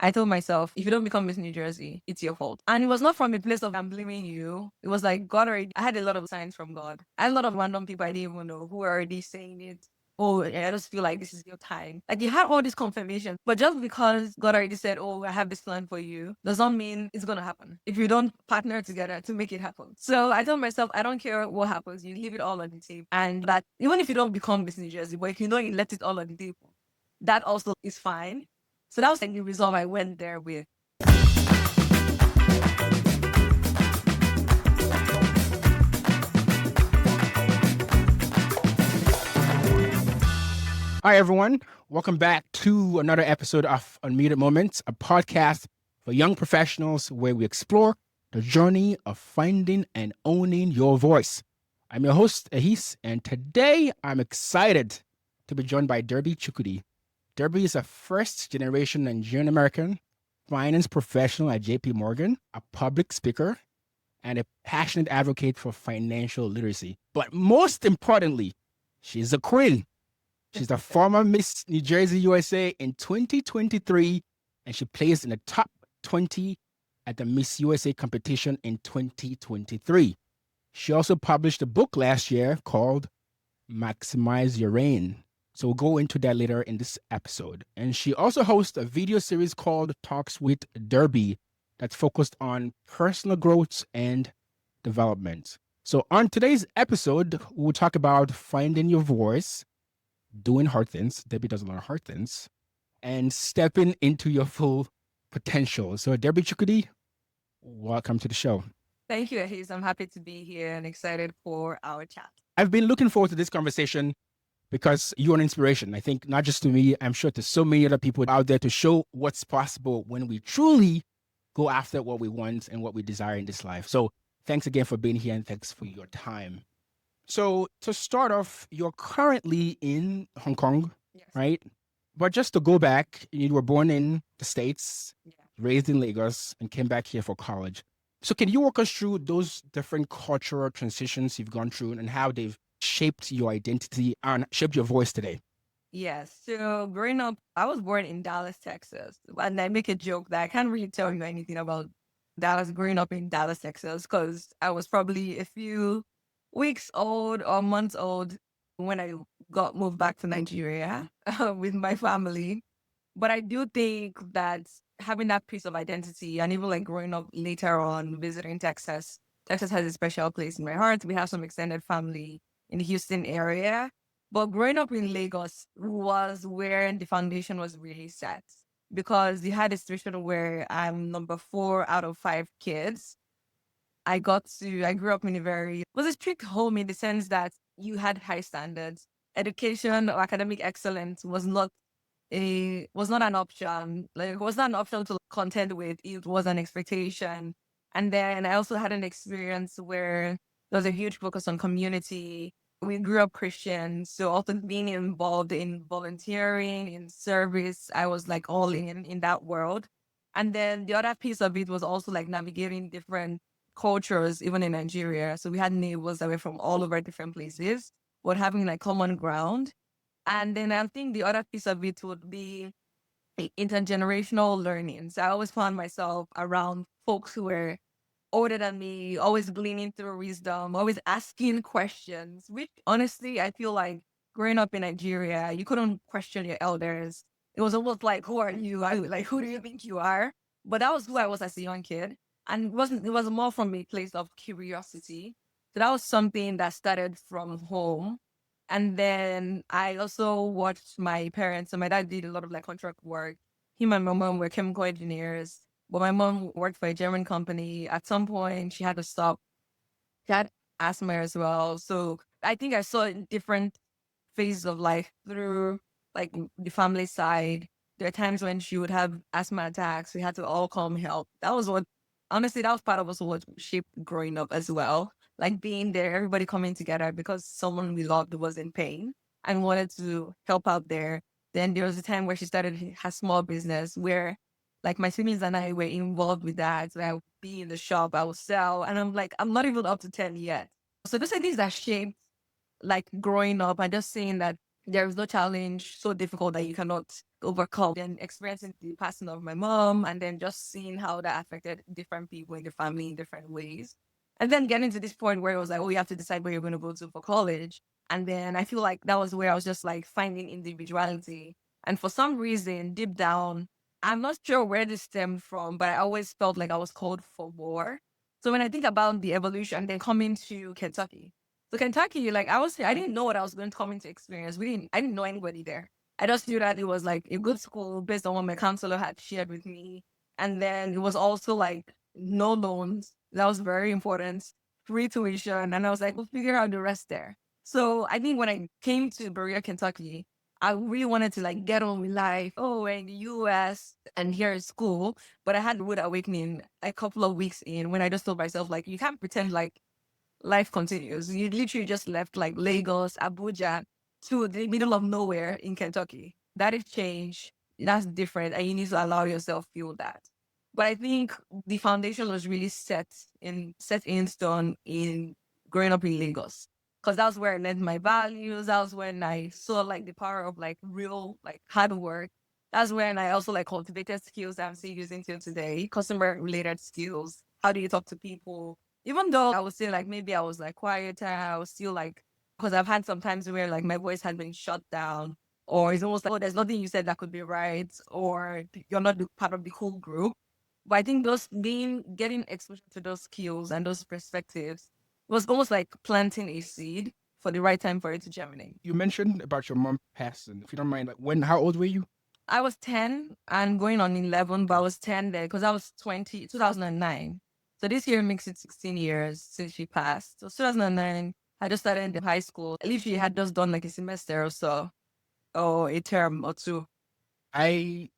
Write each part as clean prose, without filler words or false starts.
I told myself, if you don't become Miss New Jersey, it's your fault. And it was not from a place of I'm blaming you. It was like God already, I had a lot of signs from God. I had a lot of random people I didn't even know who were already saying it. Oh, I just feel like this is your time. Like you had all this confirmation, but just because God already said, oh, I have this plan for you, does not mean it's going to happen if you don't partner together to make it happen. So I told myself, I don't care what happens, you leave it all on the table. And that even if you don't become Miss New Jersey, but if you know you let it all on the table, that also is fine. So that was like the resolve I went there with. Hi, everyone. Welcome back to another episode of Unmuted Moments, a podcast for young professionals where we explore the journey of finding and owning your voice. I'm your host, Ahis, and today I'm excited to be joined by Derby Chukwudi. Derby is a first-generation Nigerian-American finance professional at JP Morgan, a public speaker, and a passionate advocate for financial literacy. But most importantly, she's a queen. She's the former Miss New Jersey USA in 2023, and she placed in the top 20 at the Miss USA competition in 2023. She also published a book last year called Maximize Your Reign. So we'll go into that later in this episode. And she also hosts a video series called Talks with Derby that's focused on personal growth and development. So on today's episode, we'll talk about finding your voice, doing hard things. Debbie does a lot of hard things, and stepping into your full potential. So Debbie Chukwudi, welcome to the show. Thank you, Ahis. I'm happy to be here and excited for our chat. I've been looking forward to this conversation because you're an inspiration. I think not just to me, I'm sure to so many other people out there to show what's possible when we truly go after what we want and what we desire in this life. So thanks again for being here and thanks for your time. So to start off, you're currently in Hong Kong, Yes. right? But just to go back, you were born in the States, raised in Lagos, and came back here for college. So can you walk us through those different cultural transitions you've gone through and how they've shaped your identity and shaped your voice today? Yes. So growing up, I was born in Dallas, Texas. And I make a joke that I can't really tell you anything about Dallas, growing up in Dallas, Texas, because I was probably a few weeks old or months old when I got moved back to Nigeria with my family. But I do think that having that piece of identity and even like growing up later on visiting Texas, Texas has a special place in my heart. We have some extended family in the Houston area. But growing up in Lagos was where the foundation was really set because you had a situation where I'm number 4 out of 5 kids. I grew up in it was a strict home in the sense that you had high standards. Education or academic excellence was not an option. Like it was not an option to contend with. It was an expectation. And then I also had an experience where there was a huge focus on community. We grew up Christian, so also being involved in volunteering, in service, I was like all in that world. And then the other piece of it was also like navigating different cultures, even in Nigeria. So we had neighbors that were from all over different places, but having like common ground. And then I think the other piece of it would be intergenerational learning. So I always found myself around folks who were older than me, always gleaning through wisdom, always asking questions, which honestly, I feel like growing up in Nigeria, you couldn't question your elders. It was almost like, who are you? Like, who do you think you are? But that was who I was as a young kid. And it was more from a place of curiosity. So that was something that started from home. And then I also watched my parents. So my dad did a lot of like contract work. Him and my mom were chemical engineers, but my mom worked for a German company. At some point, she had to stop. She had asthma as well. So I think I saw different phases of life through like the family side. There are times when she would have asthma attacks. We had to all come help. Honestly, that was part of also what shaped growing up as well. Like being there, everybody coming together because someone we loved was in pain and wanted to help out there. Then there was a time where she started her small business where like my siblings and I were involved with that. So I would be in the shop, I would sell, and I'm like, I'm not even up to 10 yet. So those are things that shaped like growing up and just saying that There is no challenge so difficult that you cannot overcome. Then experiencing the passing of my mom and then just seeing how that affected different people in the family in different ways. And then getting to this point where it was like, oh, you have to decide where you're going to go to for college. And then I feel like that was where I was just like finding individuality. And for some reason, deep down, I'm not sure where this stemmed from, but I always felt like I was called for more. So when I think about the evolution, then coming to Kentucky, so Kentucky, like I didn't know what I was going to come into experience. I didn't know anybody there. I just knew that it was like a good school based on what my counselor had shared with me. And then it was also like no loans. That was very important. Free tuition. And I was like, we'll figure out the rest there. So I think when I came to Berea, Kentucky, I really wanted to like get on with life. Oh, we're in the US and here is school. But I had a rude awakening a couple of weeks in when I just told myself, like, you can't pretend like life continues. You literally just left like Lagos, Abuja to the middle of nowhere in Kentucky. That is change. That's different. And you need to allow yourself feel that. But I think the foundation was really set in stone in growing up in Lagos. Cause that's where I learned my values. That was when I saw like the power of like real like hard work. That's when I also like cultivated skills that I'm still using till today, customer related skills. How do you talk to people? Even though I would say like maybe I was like quieter, I was still like, because I've had some times where like my voice had been shut down, or it's almost like, oh, there's nothing you said that could be right, or you're not part of the whole group. But I think those getting exposure to those skills and those perspectives was almost like planting a seed for the right time for it to germinate. You mentioned about your mom passing. If you don't mind, like how old were you? I was 10 and going on 11, but I was 10 there because I was 2009. So this year makes it 16 years since she passed. So 2009, I just started in high school. I literally had just done like a semester or so, or a term or two. I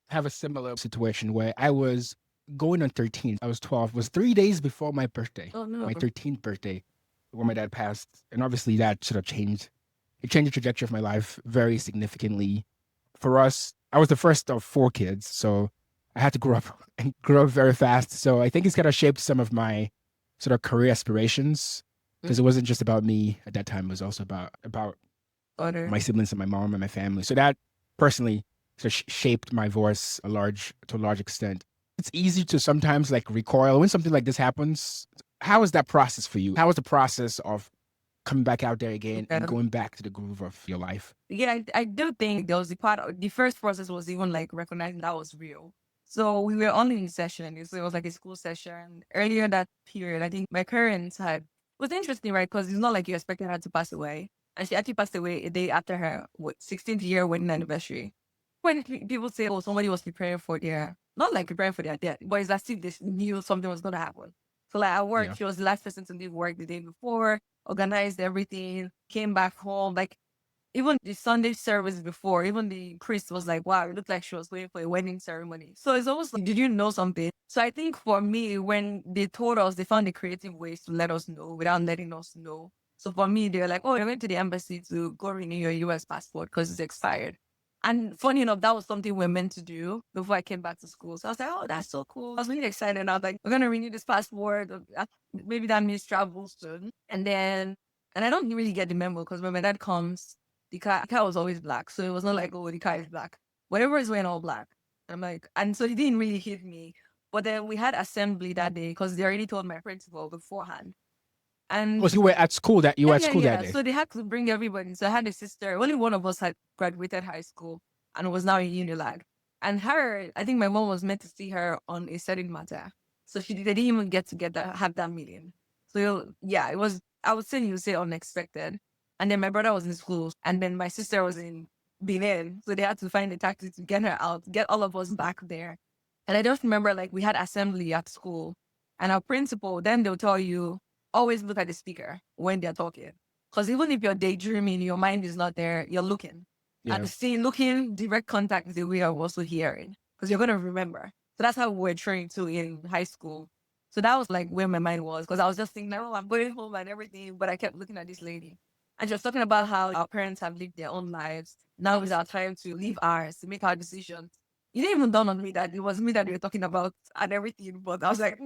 have a similar situation where I was going on 13. I was 12. It was 3 days before my birthday, Oh no. my 13th birthday, when my dad passed. And obviously that sort of changed. It changed the trajectory of my life very significantly. For us, I was the first of four kids, so I had to grow up and grow up very fast. So I think it's kind of shaped some of my sort of career aspirations because it wasn't just about me at that time. It was also about Other. my siblings and my mom and my family. So that personally sort of shaped my voice to a large extent. It's easy to sometimes like recoil when something like this happens. How is that process for you? How was the process of coming back out there again and Yeah. going back to the groove of your life? Yeah, I do think there was the first process was even like recognizing that was real. So we were only in session. So it was like a school session. Earlier that period, I think my parents had, it was interesting, right? Because it's not like you expected her to pass away. And she actually passed away a day after her 16th year wedding anniversary. When people say, oh, somebody was preparing for their, not like preparing for their death, but it's as if they knew something was going to happen. So like at work, Yeah. she was the last person to leave work the day before, organized everything, came back home. Like even the Sunday service before, even the priest was like, wow, it looked like she was going for a wedding ceremony. So it's almost like, did you know something? So I think for me, when they told us, they found the creative ways to let us know without letting us know. So for me, they were like, oh, you're going to the embassy to go renew your US passport because it's expired. And funny enough, that was something we are meant to do before I came back to school. So I was like, oh, that's so cool. I was really excited. I was like, we're going to renew this passport. Maybe that means travel soon. And I don't really get the memo because when my dad comes, the car was always black. So it was not like, oh, the car is black. Whatever is wearing all black. I'm like, and so it didn't really hit me. But then we had assembly that day because they already told my principal beforehand. And Because you were at school that yeah. that day. So they had to bring everybody. So I had a sister. Only one of us had graduated high school and was now in Unilag. And her, I think my mom was meant to see her on a certain matter. So they didn't even get together, have that meeting. So yeah, it was, I would say you would say unexpected. And then my brother was in school and then my sister was in Benin. So they had to find a taxi to get her out, get all of us back there. And I just remember like we had assembly at school and our principal, then they'll tell you, always look at the speaker when they're talking. Because even if you're daydreaming, your mind is not there, you're looking. Yeah. And seeing, looking, direct contact is the way of also hearing. Because you're going to remember. So that's how we were trained to in high school. So that was like where my mind was. Because I was just thinking, oh, I'm going home and everything. But I kept looking at this lady. And she was talking about how our parents have lived their own lives. Now is our time to live ours, to make our decisions. It didn't even dawn on me that it was me that they were talking about and everything. But I was like,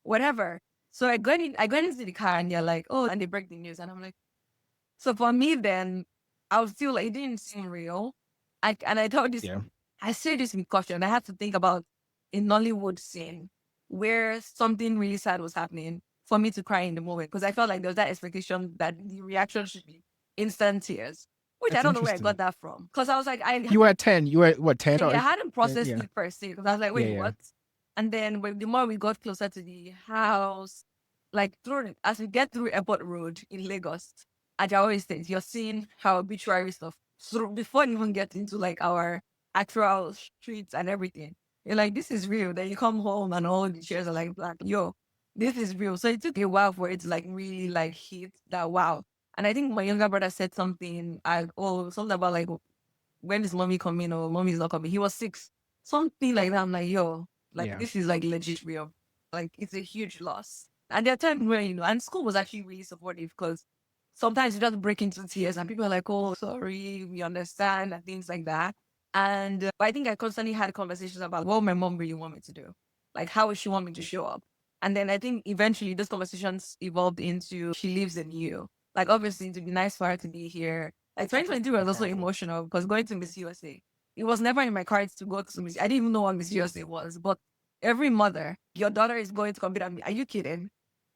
whatever. So I got into the car and they're like, oh, and they break the news. And I'm like, so for me then, I was still like, it didn't seem real. And I thought this, Yeah. I say this with caution. I had to think about a Nollywood scene where something really sad was happening for me to cry in the moment, because I felt like there was that expectation that the reaction should be instant tears, which I That's don't know where I got interesting. that from. Because I was like, You were at 10. You were at what, 10 I or hadn't processed yeah. it per se, because I was like, Yeah, wait, yeah. what? And then the more we got closer to the house, like as we get through Airport Road in Lagos, as I always say, you're seeing how obituary stuff. So before you even get into like our actual streets and everything, you're like, this is real. Then you come home and all the chairs are like black. Yo, this is real. So it took a while for it to like really like hit that wow. And I think my younger brother said something, something about like, when is mommy coming or mommy's not coming? He was 6. Something like that. I'm like, yo, like Yeah. this is like legit real. Like it's a huge loss. And there are times where, and school was actually really supportive, because sometimes you just break into tears and people are like, oh, sorry, we understand, and things like that. And I think I constantly had conversations about what my mom really want me to do. Like, how would she want me to show up? And then I think eventually those conversations evolved into she lives in you. Like, obviously, to be nice for her to be here. Like, 2023 was That's also powerful. emotional, because going to Miss USA, it was never in my cards to go to Miss. I didn't even know what Miss USA was, but every mother, your daughter is going to compete at me. Are you kidding?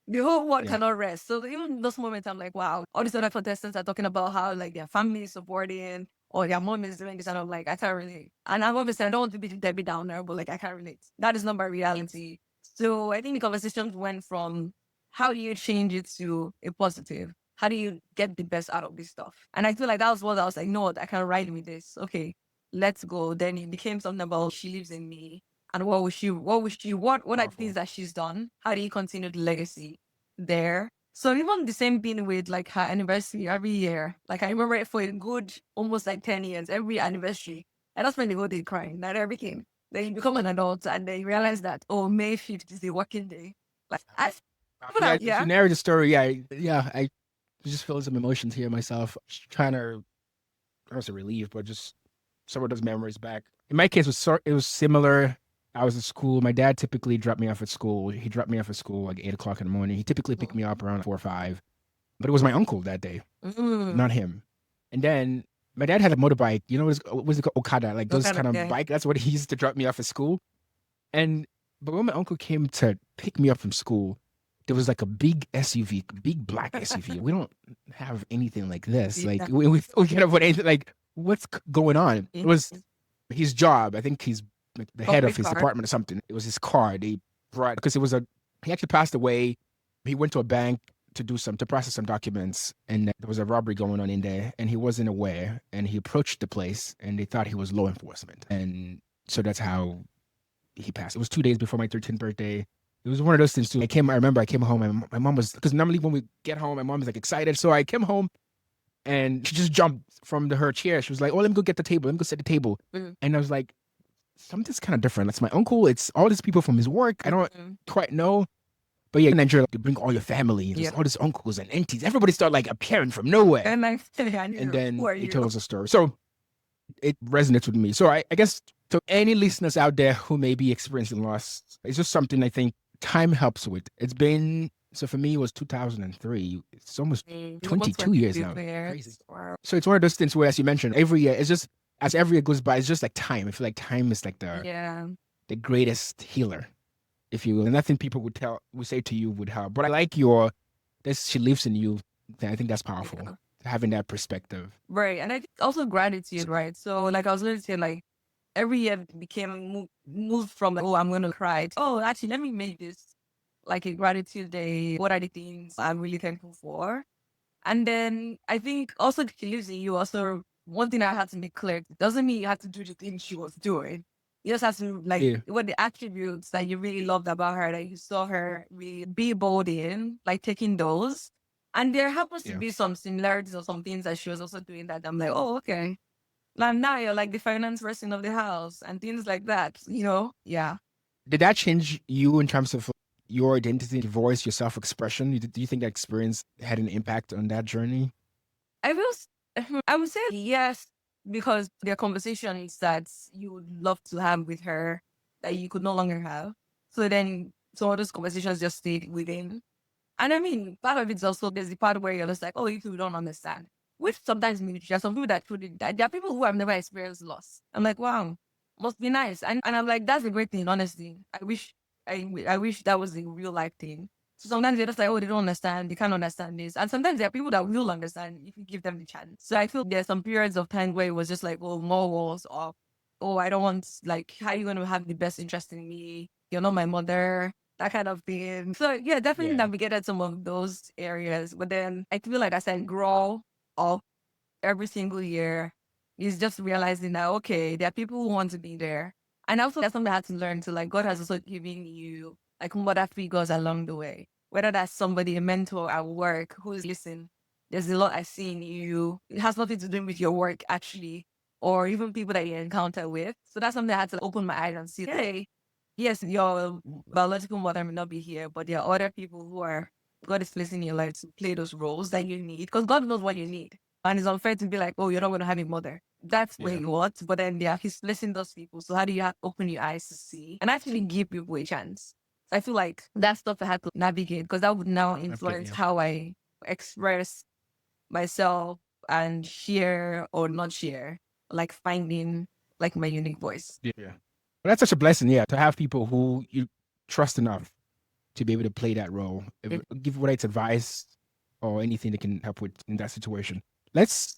The whole world Yeah. cannot rest. So even in those moments, I'm like, wow, all these other contestants are talking about how like their family is supporting or their mom is doing this, and I'm like, I can't relate. And I'm obviously, I don't want to be Debbie Downer, but like I can't relate. That is not my reality. So I think the conversations went from how do you change it to a positive? How do you get the best out of this stuff? And I feel like that was what I was like, no, I can ride with this. Okay, let's go. Then it became something about she lives in me. And what are the things Powerful. that she's done? How do you continue the legacy there? So even the same thing with like her anniversary every year. Like I remember it for a good almost like 10 years, every anniversary. And that's when the whole day crying, not everything. Then you become an adult and then you realize that, oh, May 5th is a working day. Like I put Yeah, out, if you yeah. narrate the story, I just feeling some emotions here myself. Just trying to, I don't say relieve, but just some of those memories back. In my case, it was similar. I was at school. My dad typically dropped me off at school. He dropped me off at school like 8 o'clock in the morning. He typically picked me up around 4 or 5, but it was my uncle that day, Mm, not him. And then my dad had a motorbike. You know what's it called? Okada, like what those kind of kind of day? bike. That's what he used to drop me off at school. And but when my uncle came to pick me up from school, there was like a big SUV, big black SUV. We don't have anything like this. Like Yeah. we can't afford anything. Like what's going on? It was Mhm. his job. I think he's like the head of Company his car. department or something. It was his car. They brought because it was a. He actually passed away. He went to a bank to process some documents, and there was a robbery going on in there, and he wasn't aware. And he approached the place, and they thought he was law enforcement, and so that's how he passed. It was 2 days before my 13th birthday. It was one of those things too. I remember I came home and my mom was, because normally when we get home, my mom is like excited. So I came home and she just jumped from her chair. She was like, oh, let me go get the table. Let me go set the table. Mhm. And I was like, something's kind of different. That's my uncle. It's all these people from his work. I don't Mhm. quite know. But yeah, in Nigeria, you bring all your family. There's Yeah. all these uncles and aunties. Everybody start like appearing from nowhere. And I said, I And knew, who then are he you? tells a story. So it resonates with me. So I guess to any listeners out there who may be experiencing loss, it's just something I think time helps with. It's been, so for me, it was 2003. It's almost Almost 22 years 22 now. Crazy. years. Wow. So it's one of those things where, as you mentioned, every year, it's just, as every year goes by, it's just like time. I feel like time is like Yeah. the greatest healer, if you will. And nothing people would say to you would help. But I like this, she lives in you. I think that's powerful, Yeah. having that perspective. Right. And I think also gratitude, right? So like I was going to say, like every year became moved from like, oh, I'm gonna cry to, oh, actually let me make this like a gratitude day. What are the things I'm really thankful for? And then I think also she lives in you. Also, one thing I had to make clear, it doesn't mean you have to do the things she was doing. You just have to like Yeah. what the attributes that you really loved about her, that you saw her really be bold in, like taking those. And there happens to Yeah. be some similarities or some things that she was also doing that I'm like, oh, okay. Like now you're like the finance person of the house and things like that, you know? Yeah. Did that change you in terms of your identity, your voice, your self expression? Do you think that experience had an impact on that journey? I will, I would say yes, because there are conversations that you would love to have with her that you could no longer have. So then some of those conversations just stayed within. And I mean, part of it's also there's the part where you're just like, oh, you two don't understand. which sometimes means there are some people that truly die. There are people who have never experienced loss. I'm like, wow, must be nice. And I'm like, that's a great thing, honestly. I wish that was a real life thing. So sometimes they're just like, oh, they don't understand, they can't understand this. And sometimes there are people that will understand if you give them the chance. So I feel there's some periods of time where it was just like, oh, more walls, or oh, I don't want, like, how are you gonna have the best interest in me? You're not my mother, that kind of thing. So yeah, definitely Yeah. navigated some of those areas. But then I feel like as I grow up every single year, is just realizing that okay, there are people who want to be there. And also that's something I had to learn to, like, God has also given you like mother figures along the way. Whether that's somebody, a mentor at work who's listen, there's a lot I see in you. It has nothing to do with your work actually, or even people that you encounter with. So that's something I had to open my eyes and see, hey, yes, your biological mother may not be here, but there are other people who are God is placing in your life to play those roles that you need, because God knows what you need. And it's unfair to be like, oh, you're not going to have a mother. That's where Yeah. you want. But then, yeah, he's blessing those people. So how do you open your eyes to see and actually give people a chance? So I feel like that stuff I had to navigate, because that would now Okay. influence Yeah. how I express myself and share or not share, like finding like my unique voice. Yeah. Yeah. But that's such a blessing, yeah, to have people who you trust enough to be able to play that role, give whether it's advice or anything that can help with in that situation. Let's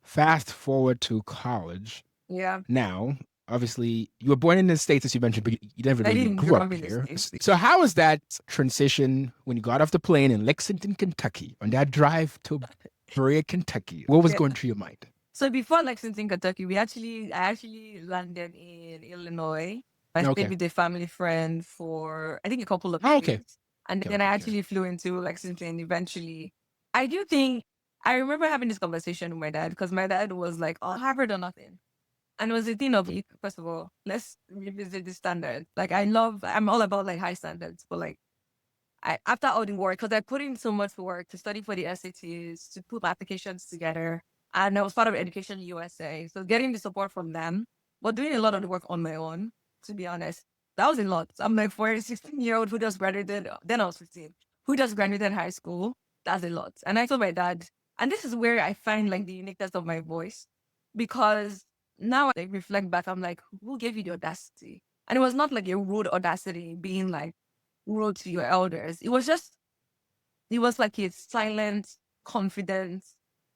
fast forward to college. Yeah. Now, obviously, you were born in the States, as you mentioned, but you never I really didn't grew grow up up in the here. States. So, how was that transition when you got off the plane in Lexington, Kentucky, on that drive to Berea, Kentucky? What was Yeah. going through your mind? So before Lexington, Kentucky, I actually landed in Illinois. I stayed Okay. with a family friend for I think a couple of Oh, okay. days, and Okay. then I Okay. Okay. actually flew into Lexington eventually. I do think I remember having this conversation with my dad, because my dad was like, "Oh, Harvard or nothing," and it was a thing of, first of all, let's revisit the standard. Like I'm all about like high standards, but like after all the work, because I put in so much work to study for the SATs, to put my applications together, and I was part of Education USA. So getting the support from them, but doing a lot of the work on my own, to be honest, that was a lot. I'm like, for a 16-year-old who just graduated, then I was 15, who just graduated high school, that's a lot. And I told my dad, and this is where I find like the uniqueness of my voice, because now I reflect back, I'm like, who gave you the audacity? And it was not like a rude audacity being like, rude to your elders. It was like a silent, confident,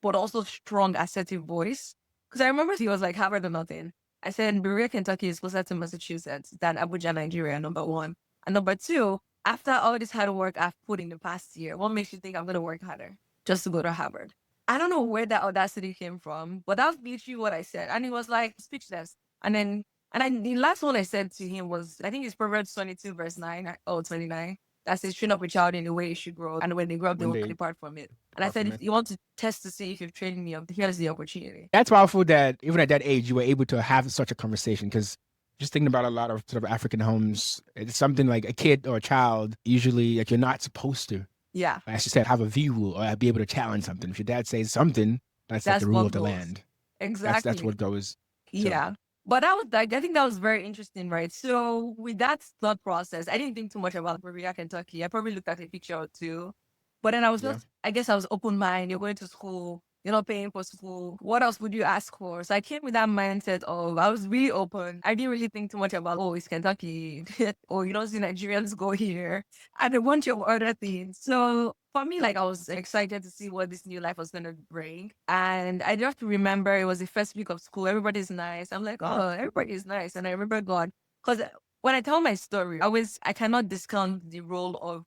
but also strong, assertive voice. Because I remember he was like, Harvard or nothing. I said, Berea, Kentucky is closer to Massachusetts than Abuja, Nigeria, number one. And number two, after all this hard work I've put in the past year, what makes you think I'm going to work harder just to go to Harvard? I don't know where that audacity came from, but that was literally what I said. And he was like, speechless. And then the last one I said to him was, I think it's Proverbs 22, verse 9, or 29. That says, train up a child in the way he should grow. And when they grow up, they When will they depart from it. And I apart said, from if it. you want to test to see if you've trained me up, here's the opportunity. That's powerful that even at that age you were able to have such a conversation, because just thinking about a lot of sort of African homes, it's something like a kid or a child usually like you're not supposed to, Yeah, as you said, have a view or be able to challenge something. If your dad says something, that's like the that's rule what of the goes. land. That's Exactly. what goes. So Yeah. But that was like, I think that was very interesting, right? So with that thought process, I didn't think too much about Berea, Kentucky. I probably looked at a picture or two. But then I was yeah, just, I guess I was open mind. You're going to school, you're not paying for school. What else would you ask for? So I came with that mindset of, I was really open. I didn't really think too much about, oh, it's Kentucky, or you don't see Nigerians go here, and a bunch of other things. So for me, like, I was excited to see what this new life was going to bring. And I just remember it was the first week of school. Everybody's nice. I'm like, oh, everybody's nice. And I remember God, because when I tell my story, I cannot discount the role of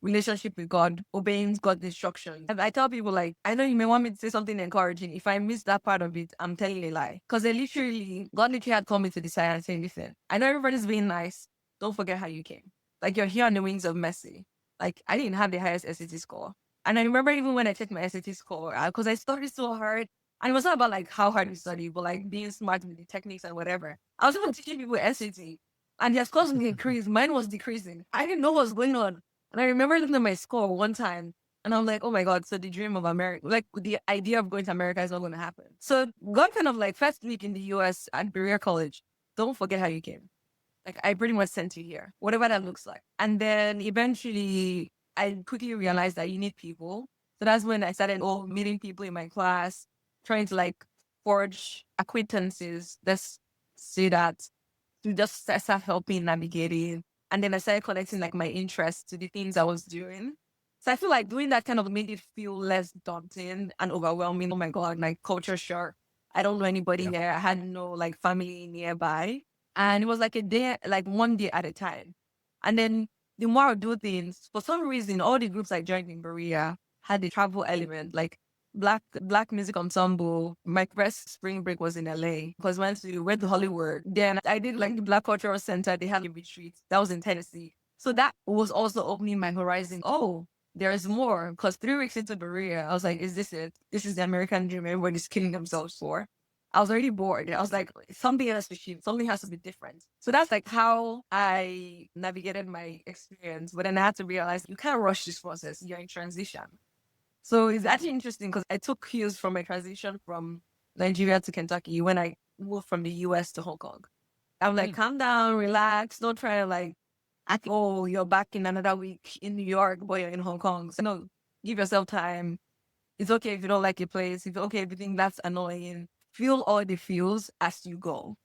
relationship with God, obeying God's instructions. And I tell people, like, I know you may want me to say something encouraging. If I miss that part of it, I'm telling a lie. Because God literally had called me to the side and say, listen, I know everybody's being nice. Don't forget how you came. Like, you're here on the wings of mercy. Like, I didn't have the highest SAT score. And I remember even when I checked my SAT score, because I studied so hard. And it was not about like how hard you study, but like being smart with the techniques and whatever. I was even teaching people SAT. And their scores would increase. Mine was decreasing. I didn't know what was going on. And I remember looking at my score one time and I'm like, oh my God, so the dream of America, like the idea of going to America is not going to happen. So God kind of like first week in the US at Berea College, don't forget how you came. Like I pretty much sent you here, whatever that looks like. And then eventually I quickly realized that you need people. So that's when I started meeting people in my class, trying to like forge acquaintances. Let's say that, to just start helping navigating. And then I started connecting like my interests to the things I was doing. So I feel like doing that kind of made it feel less daunting and overwhelming. Oh my God, like culture shock. I don't know anybody Yeah. here. I had no like family nearby. And it was like a day, like one day at a time. And then the more I do things, for some reason, all the groups I joined in Korea had the travel element, like black music ensemble. My first spring break was in LA because went to Hollywood. Then I did like the Black Cultural Center. They had a retreat that was in Tennessee. So that was also opening my horizon. Oh, there's more. Because 3 weeks into Korea, I was like, is this it? This is the American dream everybody's killing themselves for. I was already bored. I was like, something has to shift. Something has to be different. So that's like how I navigated my experience. But then I had to realize you can't rush this process. You're in transition. So it's actually interesting because I took cues from my transition from Nigeria to Kentucky when I moved from the US to Hong Kong. I'm like, calm down, relax. Don't try to like act, oh, you're back in another week in New York, but you're in Hong Kong. So no, give yourself time. It's okay if you don't like your place. If okay if you think that's annoying, feel all the feels as you go.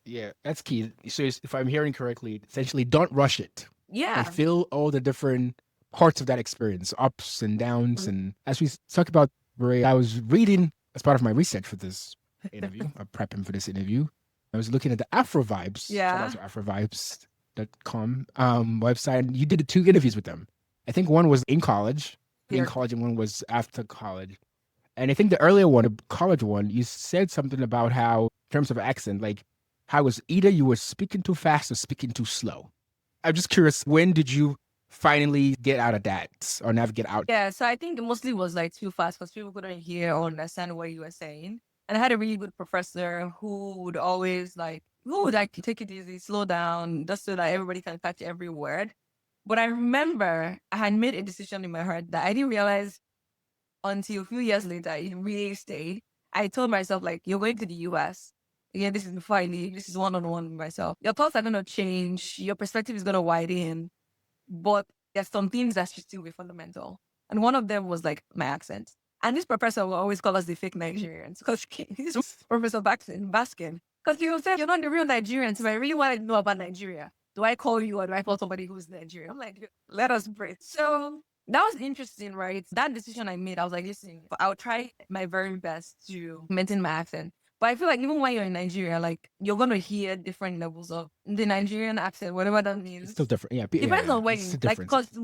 Yeah, that's key. So if I'm hearing correctly, essentially don't rush it. Like Yeah. feel all the different parts of that experience, ups and downs. And as we talk about Bray, I was reading as part of my research for this interview, or prepping for this interview. I was looking at the Afro Vibes. Shout out Yeah. to AfroVibes.com website. And you did 2 interviews with them. I think one was in college, and one was after college. And I think the earlier one, the college one, you said something about how, in terms of accent, like how it was either you were speaking too fast or speaking too slow. I'm just curious, when did you finally get out of that or navigate out? Yeah, so I think it mostly was like too fast because people couldn't hear or understand what you were saying. And I had a really good professor who would like take it easy, slow down, just so that everybody can catch every word. But I remember I had made a decision in my heart that I didn't realize until a few years later, it really stayed. I told myself, like, you're going to the US. Again, this is before I leave. This is one on one with myself. Your thoughts are going to change. Your perspective is going to widen. But there's some things that should still be fundamental. And one of them was like my accent. And this professor will always call us the fake Nigerians because he's Professor Baskin. Because he will say, you're not the real Nigerians. If I really want to know about Nigeria, do I call you or do I call somebody who's Nigerian? I'm like, let us breathe. So that was interesting, right? That decision I made, I was like, listen, I'll try my very best to maintain my accent. But I feel like even when you're in Nigeria, like you're gonna hear different levels of the Nigerian accent, whatever that It's means. still different. Yeah, Depends on where it's a like, difference. because I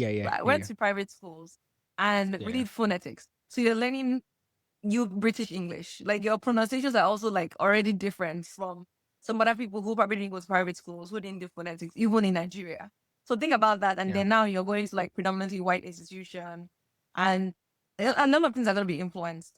Yeah, went to private schools and we yeah. did phonetics. So you're learning you British English. Like your pronunciations are also like already different from some other people who probably didn't go to private schools, who didn't do phonetics, even in Nigeria. So think about that. And Yeah. then now you're going to like predominantly white institution and a number of things are going to be influenced.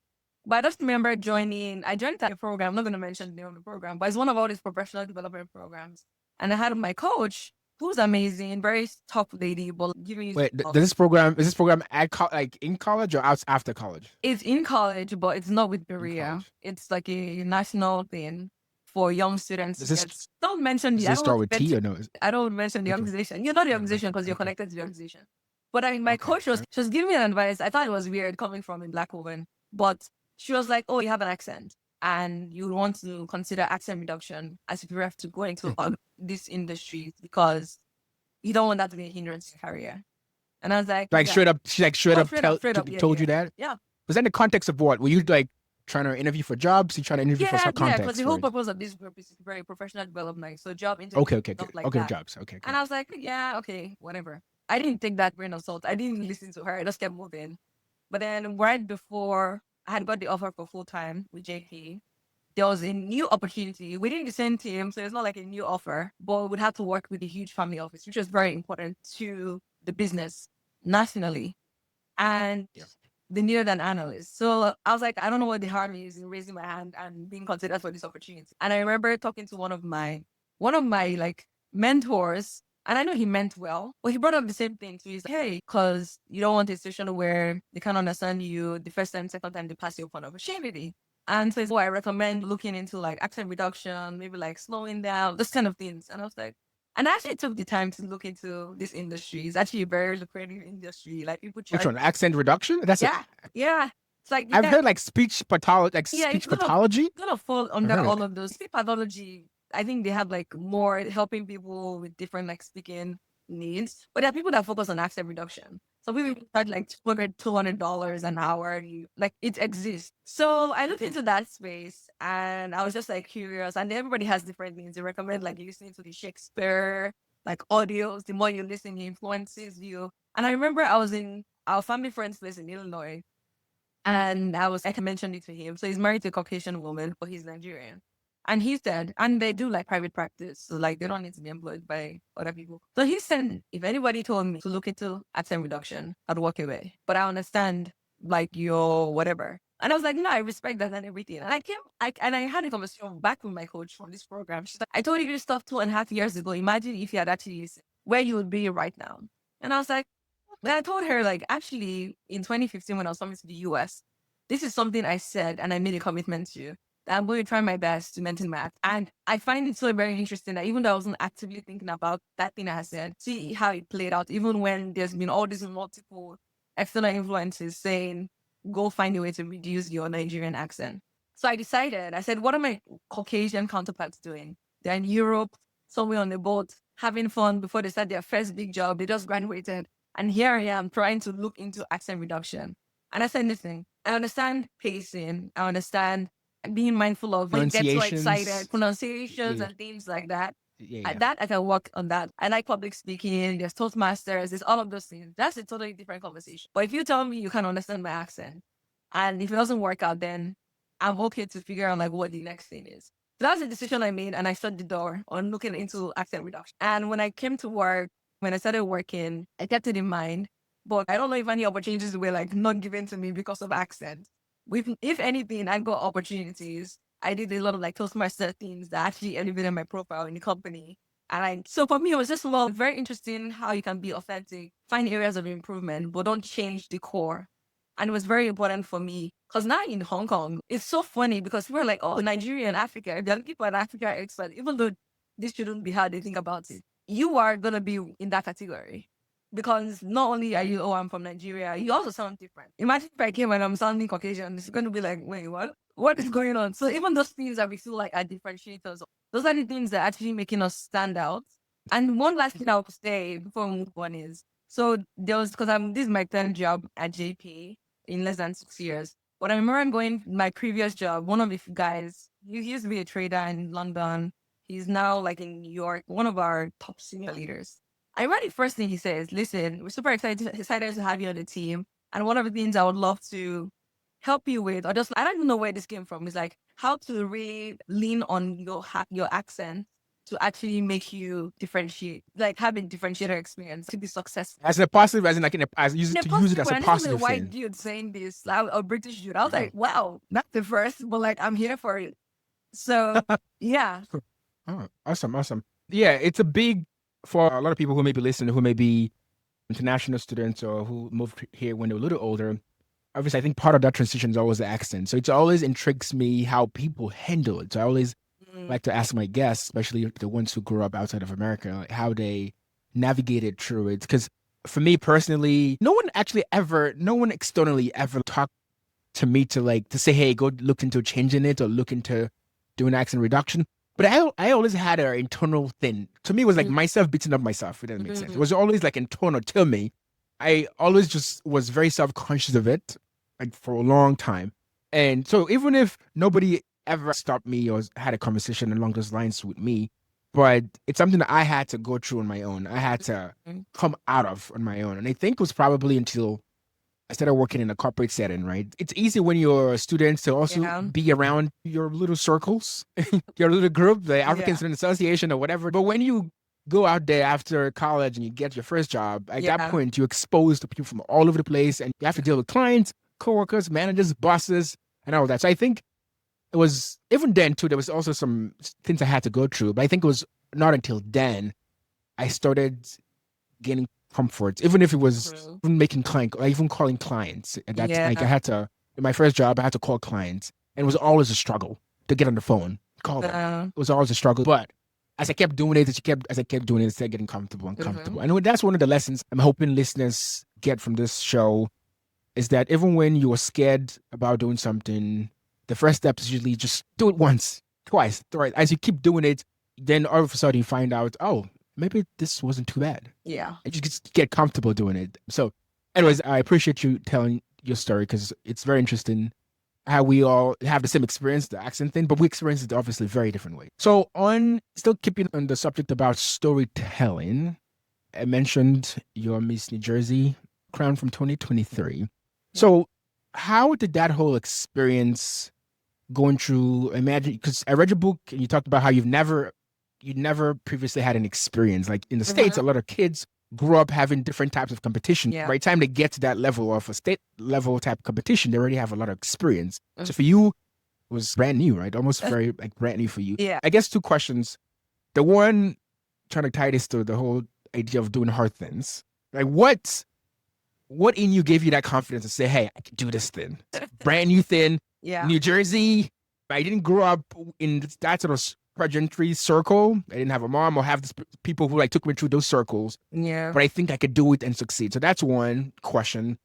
But I just remember I joined that program. I'm not going to mention the name of the program, but it's one of all these professional development programs. And I had my coach, who's amazing, very tough lady, but giving you Wait, is this program at like in college or out after college? it's in college, but it's not with In Berea. college. It's like a national thing for young students to Does this get. Don't mention does the. I this don't start want to with T mention. or no? I don't mention the Okay. organization. You're not the Never mind. organization because you're Okay. connected to the organization. But I mean, my Okay. coach she was giving me an advice. I thought it was weird coming from a black woman, but she was like, "Oh, you have an accent, and you want to consider accent reduction as if you have to go into this industry because you don't want that to be a hindrance in your career." And I was like, Like "Yeah, straight up, she like straight oh, up straight up, yeah, told you yeah, that. yeah." Was that in the context of what? Were you like trying to interview for jobs? You trying to interview for Yeah, some yeah, because the context for whole it? purpose of this group is very professional development, so job interviews, Okay, okay, stuff good. like Okay, that. jobs. Okay, And okay. I was like, yeah, okay, whatever. I didn't take that grain of salt. I didn't listen to her. I just kept moving. But then right before I had got the offer for full time with JP, there was a new opportunity within the same team. So it's not like a new offer, but we would have to work with a huge family office, which was very important to the business nationally. And Yeah. they needed an analyst. So I was like, I don't know what the harm is in raising my hand and being considered for this opportunity. And I remember talking to one of my like mentors, and I know he meant well, but he brought up the same thing. So he's like, hey, because you don't want a situation where they can't understand you the first time, second time they pass you upon opportunity. And so I recommend looking into like accent reduction, maybe like slowing down, those kind of things. And I was like, And I actually took the time to look into this industry. It's actually a very lucrative industry. Like people Which charge. one? Accent reduction? Yeah, yeah. It's like I've yeah, heard like speech pathology, like yeah. It's speech pathology. gonna fall I've under heard of all it. of those. Sleep pathology. I think they have like more helping people with different like speaking needs. But there are people that focus on accent reduction. So people charge like $200 an hour. Like it exists. So I looked into that space and I was just like curious. And everybody has different things. They recommend like listening to the Shakespeare, like audios. The more you listen, it influences you. And I remember I was in our family friend's place in Illinois. And I mentioned it to him. So he's married to a Caucasian woman, but he's Nigerian. And he said, and they do like private practice. So like they don't need to be employed by other people. So he said, if anybody told me to look into accent reduction, I'd walk away. But I understand like your whatever. And I was like, no, I respect that and everything. And I had a conversation back with my coach from this program. She's like, I told you this stuff 2.5 years ago. Imagine if you had actually listened, where you would be right now. And I was like, then I told her, like, actually, in 2015, when I was coming to the US, this is something I said and I made a commitment to. That I'm going to try my best to maintain my act. And I find it so very interesting that even though I wasn't actively thinking about that thing I said, see how it played out, even when there's been all these multiple external influences saying, go find a way to reduce your Nigerian accent. So I said, what are my Caucasian counterparts doing? They're in Europe, somewhere on the boat, having fun before they start their first big job. They just graduated. And here I am trying to look into accent reduction. And I said, listen, I understand pacing. I understand being mindful of it, get so excited, Pronunciations. pronunciations Yeah, and things like that. yeah. That I can work on that. I like public speaking, there's Toastmasters, there's all of those things. That's a totally different conversation. But if you tell me you can understand my accent, and if it doesn't work out, then I'm okay to figure out like what the next thing is. So that's a decision I made, and I shut the door on looking into accent reduction. And when I came to work, when I started working, I kept it in mind. But I don't know if any opportunities were like not given to me because of accent. If anything, I got opportunities. I did a lot of like Toastmaster things that actually elevated my profile in the company. So for me, it was just more very interesting how you can be authentic, find areas of improvement, but don't change the core. And it was very important for me because now in Hong Kong, it's so funny because we're like, oh, Nigeria and Africa, they're looking for an Africa expert, even though this shouldn't be how they think about it. You are going to be in that category because not only are you, oh, I'm from Nigeria, you also sound different. Imagine if I came and I'm sounding Caucasian, it's going to be like, wait, what? What is going on? So even those things that we feel like are differentiators, those are the things that are actually making us stand out. And one last thing I would say before we move on is, so there was, because this is my third job at JP in less than 6 years. But I remember I'm going my previous job, one of the guys, he used to be a trader in London. He's now like in New York, one of our top senior leaders. I read the first thing he says, listen, we're super excited to have you on the team. And one of the things I would love to help you with, or just, I don't even know where this came from, is like how to really lean on your accent to actually make you differentiate, like have a differentiator experience to be successful. As a positive, as in like In a to use it positive as way, a and this is a positive white thing. dude saying this, like a British dude. I was like, wow, not the first, but like I'm here for it. So yeah. Oh, awesome. Yeah, it's a big for a lot of people who may be listening, who may be international students or who moved here when they were a little older. Obviously, I think part of that transition is always the accent. So it always intrigues me how people handle it. So I always like to ask my guests, especially the ones who grew up outside of America, like how they navigated through it. Because for me personally, no one externally ever talked to me to say, hey, go look into changing it or look into doing accent reduction. But I always had an internal thing. To me, it was like myself beating up myself. If that makes sense. It was always like internal to me. I always just was very self-conscious of it, like for a long time. And so even if nobody ever stopped me or had a conversation along those lines with me, but it's something that I had to go through on my own. I had to come out of on my own. And I think it was probably until I started working in a corporate setting, right? It's easy when you're a student to also Yeah. be around your little circles, your little group, the African Yeah. Student Association or whatever. But when you go out there after college and you get your first job, at that Yeah. point, you're exposed to people from all over the place and you have to deal with clients, coworkers, managers, bosses, and all that. So I think it was, even then too, there was also some things I had to go through. But I think it was not until then I started gaining comfort, even if it was even making client, or even calling clients. And that's like I had to, in my first job, I had to call clients, and it was always a struggle to get on the phone, call them. It was always a struggle, but as I kept doing it, as I kept doing it, it started getting comfortable and comfortable. Mm-hmm. And that's one of the lessons I'm hoping listeners get from this show is that even when you are scared about doing something, the first step is usually just do it once, twice, thrice. As you keep doing it, then all of a sudden you find out, oh, maybe this wasn't too bad. Yeah. And you just get comfortable doing it. So, anyways, I appreciate you telling your story because it's very interesting how we all have the same experience, the accent thing, but we experience it obviously very different way. So, on still keeping on the subject about storytelling, I mentioned your Miss New Jersey crown from 2023. So, how did that whole experience going through? Imagine because I read your book and you talked about how you never previously had an experience. Like in the States, a lot of kids grew up having different types of competition. Yeah. By the time they get to that level of a state level type of competition, they already have a lot of experience. So for you, it was brand new, right? Almost very like brand new for you. Yeah. I guess two questions. The one, trying to tie this to the whole idea of doing hard things. Like what in you gave you that confidence to say, hey, I can do this thing? Brand new thing. Yeah. New Jersey. I didn't grow up in that sort of pageantry circle. I didn't have a mom or have people who like took me through those circles. Yeah. But I think I could do it and succeed. So that's one question.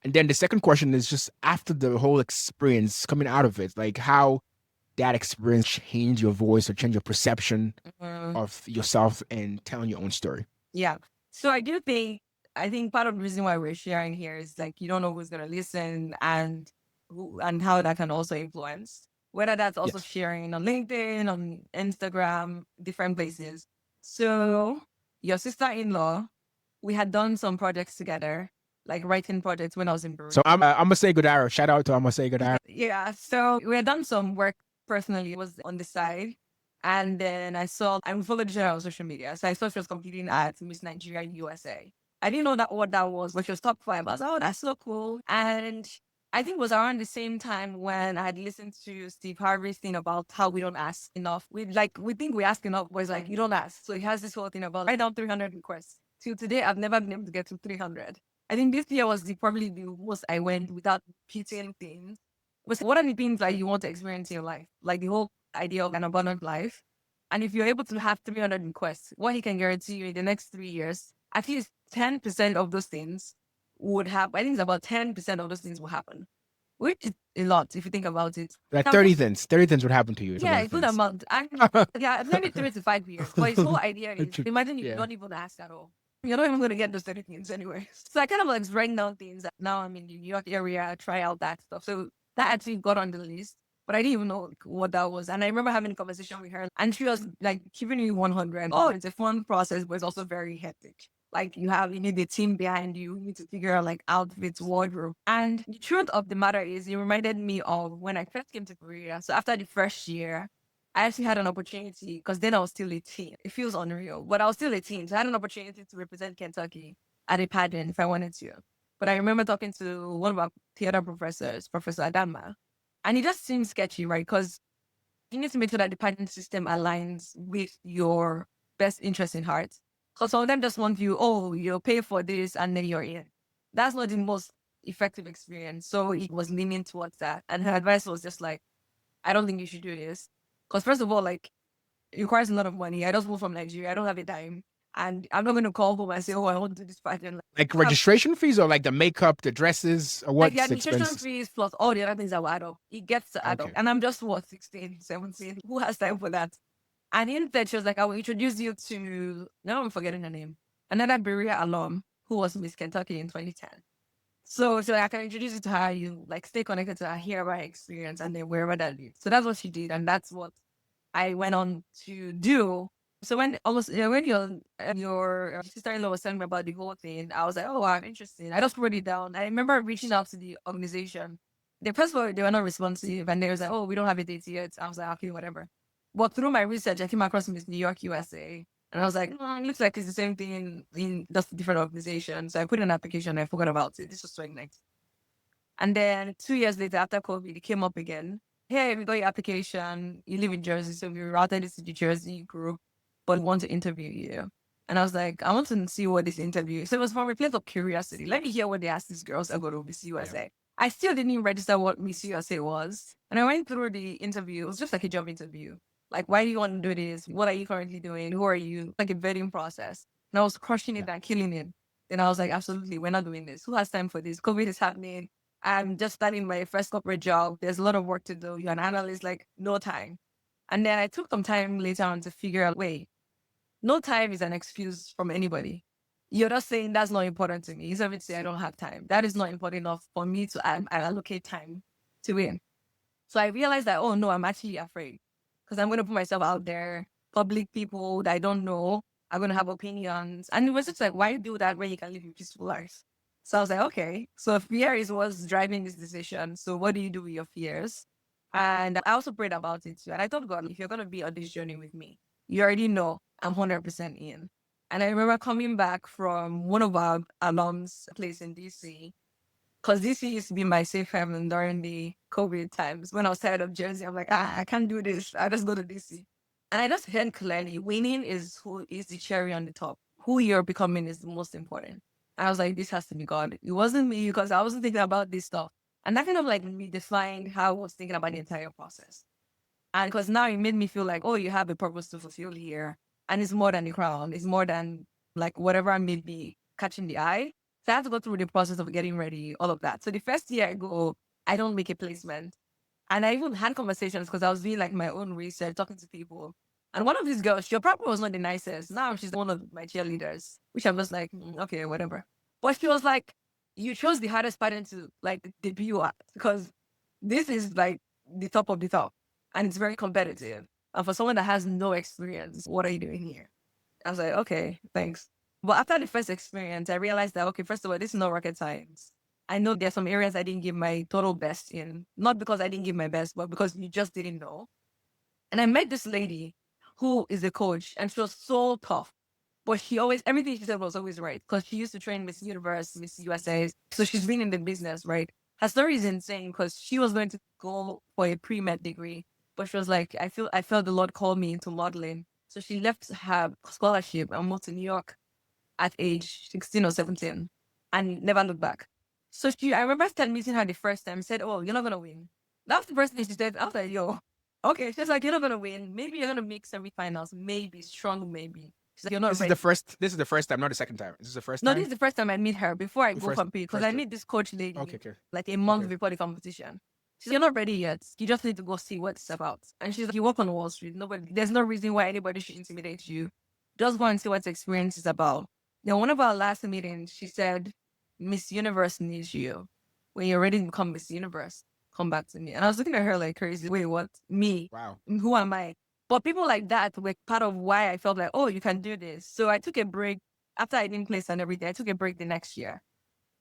And then the second question is just after the whole experience coming out of it, like how that experience changed your voice or changed your perception of yourself and telling your own story. Yeah. So I think part of the reason why we're sharing here is like you don't know who's gonna listen and how that can also influence. Whether that's also sharing on LinkedIn, on Instagram, different places. So your sister-in-law, we had done some projects together, like writing projects when I was in Peru. So I'm gonna say Godara. Shout out to I'm gonna say Godara. Yeah. So we had done some work personally. It was on the side. And then I followed her on social media. So I saw she was competing at Miss Nigeria USA. I didn't know what that was, but she was top 5. I was like, oh, that's so cool. And I think it was around the same time when I had listened to Steve Harvey's thing about how we don't ask enough. We think we ask enough, but it's like, you don't ask. So he has this whole thing about write down 300 requests. Till today, I've never been able to get to 300. I think this year was probably the most I went without pitching things. What are the things that you want to experience in your life? Like the whole idea of an abundant life. And if you're able to have 300 requests, what he can guarantee you in the next 3 years, at least 10% of those things would happen. I think it's about 10% of those things will happen, which is a lot if you think about it. Like 30 things. 30 things would happen to you. Yeah, a good amount. Yeah, maybe 3 to 5 years. But his whole idea is imagine you don't even ask at all. You're not even going to get those 30 things anyway. So I kind of like writing down things. Now I'm in the New York area, try out that stuff. So that actually got on the list. But I didn't even know what that was. And I remember having a conversation with her and she was like keeping me 100. Oh, it's a fun process, but it's also very hectic. Like you need a team behind you. You need to figure out like outfits, wardrobe. And the truth of the matter is it reminded me of when I first came to Korea. So after the first year, I actually had an opportunity because then I was still a teen. It feels unreal, but I was still a teen. So I had an opportunity to represent Kentucky at a pageant if I wanted to. But I remember talking to one of our theater professors, Professor Adama, and it just seems sketchy, right? Because you need to make sure that the pageant system aligns with your best interest in heart. Because some of them just want you, oh, you'll pay for this and then you're in. That's not the most effective experience. So it was leaning towards that. And her advice was just like, I don't think you should do this. Because first of all, like, it requires a lot of money. I just moved from Nigeria. I don't have a dime. And I'm not going to call home and say, oh, I want to do this pageant. Like registration fees or like the makeup, the dresses, or Like what's the administration expenses? fees plus all the other things that will add up. It gets to add up. Okay. And I'm just, 16, 17? Who has time for that? And in that, she was like, I will introduce you to, now I'm forgetting her name, another Berea alum who was Miss Kentucky in 2010. So like, I can introduce you to her. You like stay connected to her, hear about her experience, and then wherever that leads. So that's what she did. And that's what I went on to do. So when your sister-in-law was telling me about the whole thing, I was like, oh, wow, interesting. I just wrote it down. I remember reaching out to the organization. First of all, they were not responsive, and they was like, oh, we don't have a date yet. I was like, okay, whatever. But through my research, I came across Miss New York USA, and I was like, it looks like it's the same thing in just different organizations. So I put in an application, and I forgot about it. This was 2019. And then 2 years later, after COVID, it came up again. Hey, we got your application. You live in Jersey, so we routed it to the Jersey group, but we want to interview you. And I was like, I want to see what this interview is. So it was from a place of curiosity. Let me hear what they asked these girls that go to Miss USA. Yeah. I still didn't even register what Miss USA was. And I went through the interview. It was just like a job interview. Like, why do you want to do this? What are you currently doing? Who are you? Like a vetting process. And I was crushing it Yeah. and killing it. Then I was like, absolutely, we're not doing this. Who has time for this? COVID is happening. I'm just starting my first corporate job. There's a lot of work to do. You're an analyst, like, no time. And then I took some time later on to figure out, wait, no time is an excuse from anybody. You're just saying that's not important to me. Instead of say I don't have time. That is not important enough for me to allocate time to it. So I realized that, oh no, I'm actually afraid because I'm going to put myself out there. Public people that I don't know are going to have opinions. And it was just like, why do that when you can live a peaceful life? So I was like, okay. So fear is what's driving this decision. So what do you do with your fears? And I also prayed about it too. And I told God, if you're going to be on this journey with me, you already know I'm 100% in. And I remember coming back from one of our alums place in DC, because DC used to be my safe haven during the COVID times. When I was tired of Jersey, I'm like, I can't do this. I just go to DC. And I just heard clearly, winning is who is the cherry on the top. Who you're becoming is the most important. I was like, this has to be God. It wasn't me because I wasn't thinking about this stuff. And that kind of like redefined how I was thinking about the entire process. And because now it made me feel like, oh, you have a purpose to fulfill here. And it's more than the crown. It's more than like whatever may be catching the eye. So I have to go through the process of getting ready, all of that. So the first year I go, I don't make a placement. And I even had conversations because I was doing like my own research, talking to people. And one of these girls, she probably was not the nicest. Now she's one of my cheerleaders, which I'm just like, okay, whatever. But she was like, you chose the hardest pattern to like debut at because this is like the top of the top and it's very competitive. And for someone that has no experience, what are you doing here? I was like, okay, thanks. But after the first experience, I realized that, okay, first of all, this is not rocket science. I know there's some areas I didn't give my total best in, not because I didn't give my best, but because you just didn't know. And I met this lady who is a coach and she was so tough. But she always, everything she said was always right because she used to train Miss Universe, Miss USA. So she's been in the business, right? Her story is insane because she was going to go for a pre-med degree, but she was like, I felt the Lord called me into modeling. So she left her scholarship and moved to New York at age 16 or 17 and never looked back. So I remember meeting her the first time, said, oh, you're not going to win. That's the first thing she said. I was like, yo, okay. She's like, you're not going to win. Maybe you're going to make semifinals. Maybe, strong maybe. She's like, you're not This is ready. the first. This is the first time, not the second time. This is the first No, time. this is the first time I meet her before I The go first, compete because first I time. meet this coach lady Okay. like a month Okay. before the competition. She's like, you're not ready yet. You just need to go see what it's about. And she's like, you work on Wall Street. There's no reason why anybody should intimidate you. Just go and see what the experience is about. Then one of our last meetings, she said, Miss Universe needs you. When you're ready to become Miss Universe, come back to me. And I was looking at her like crazy. Wait, what? Me? Wow. Who am I? But people like that were part of why I felt like, oh, you can do this. So I took a break after I didn't place and everything. I took a break the next year.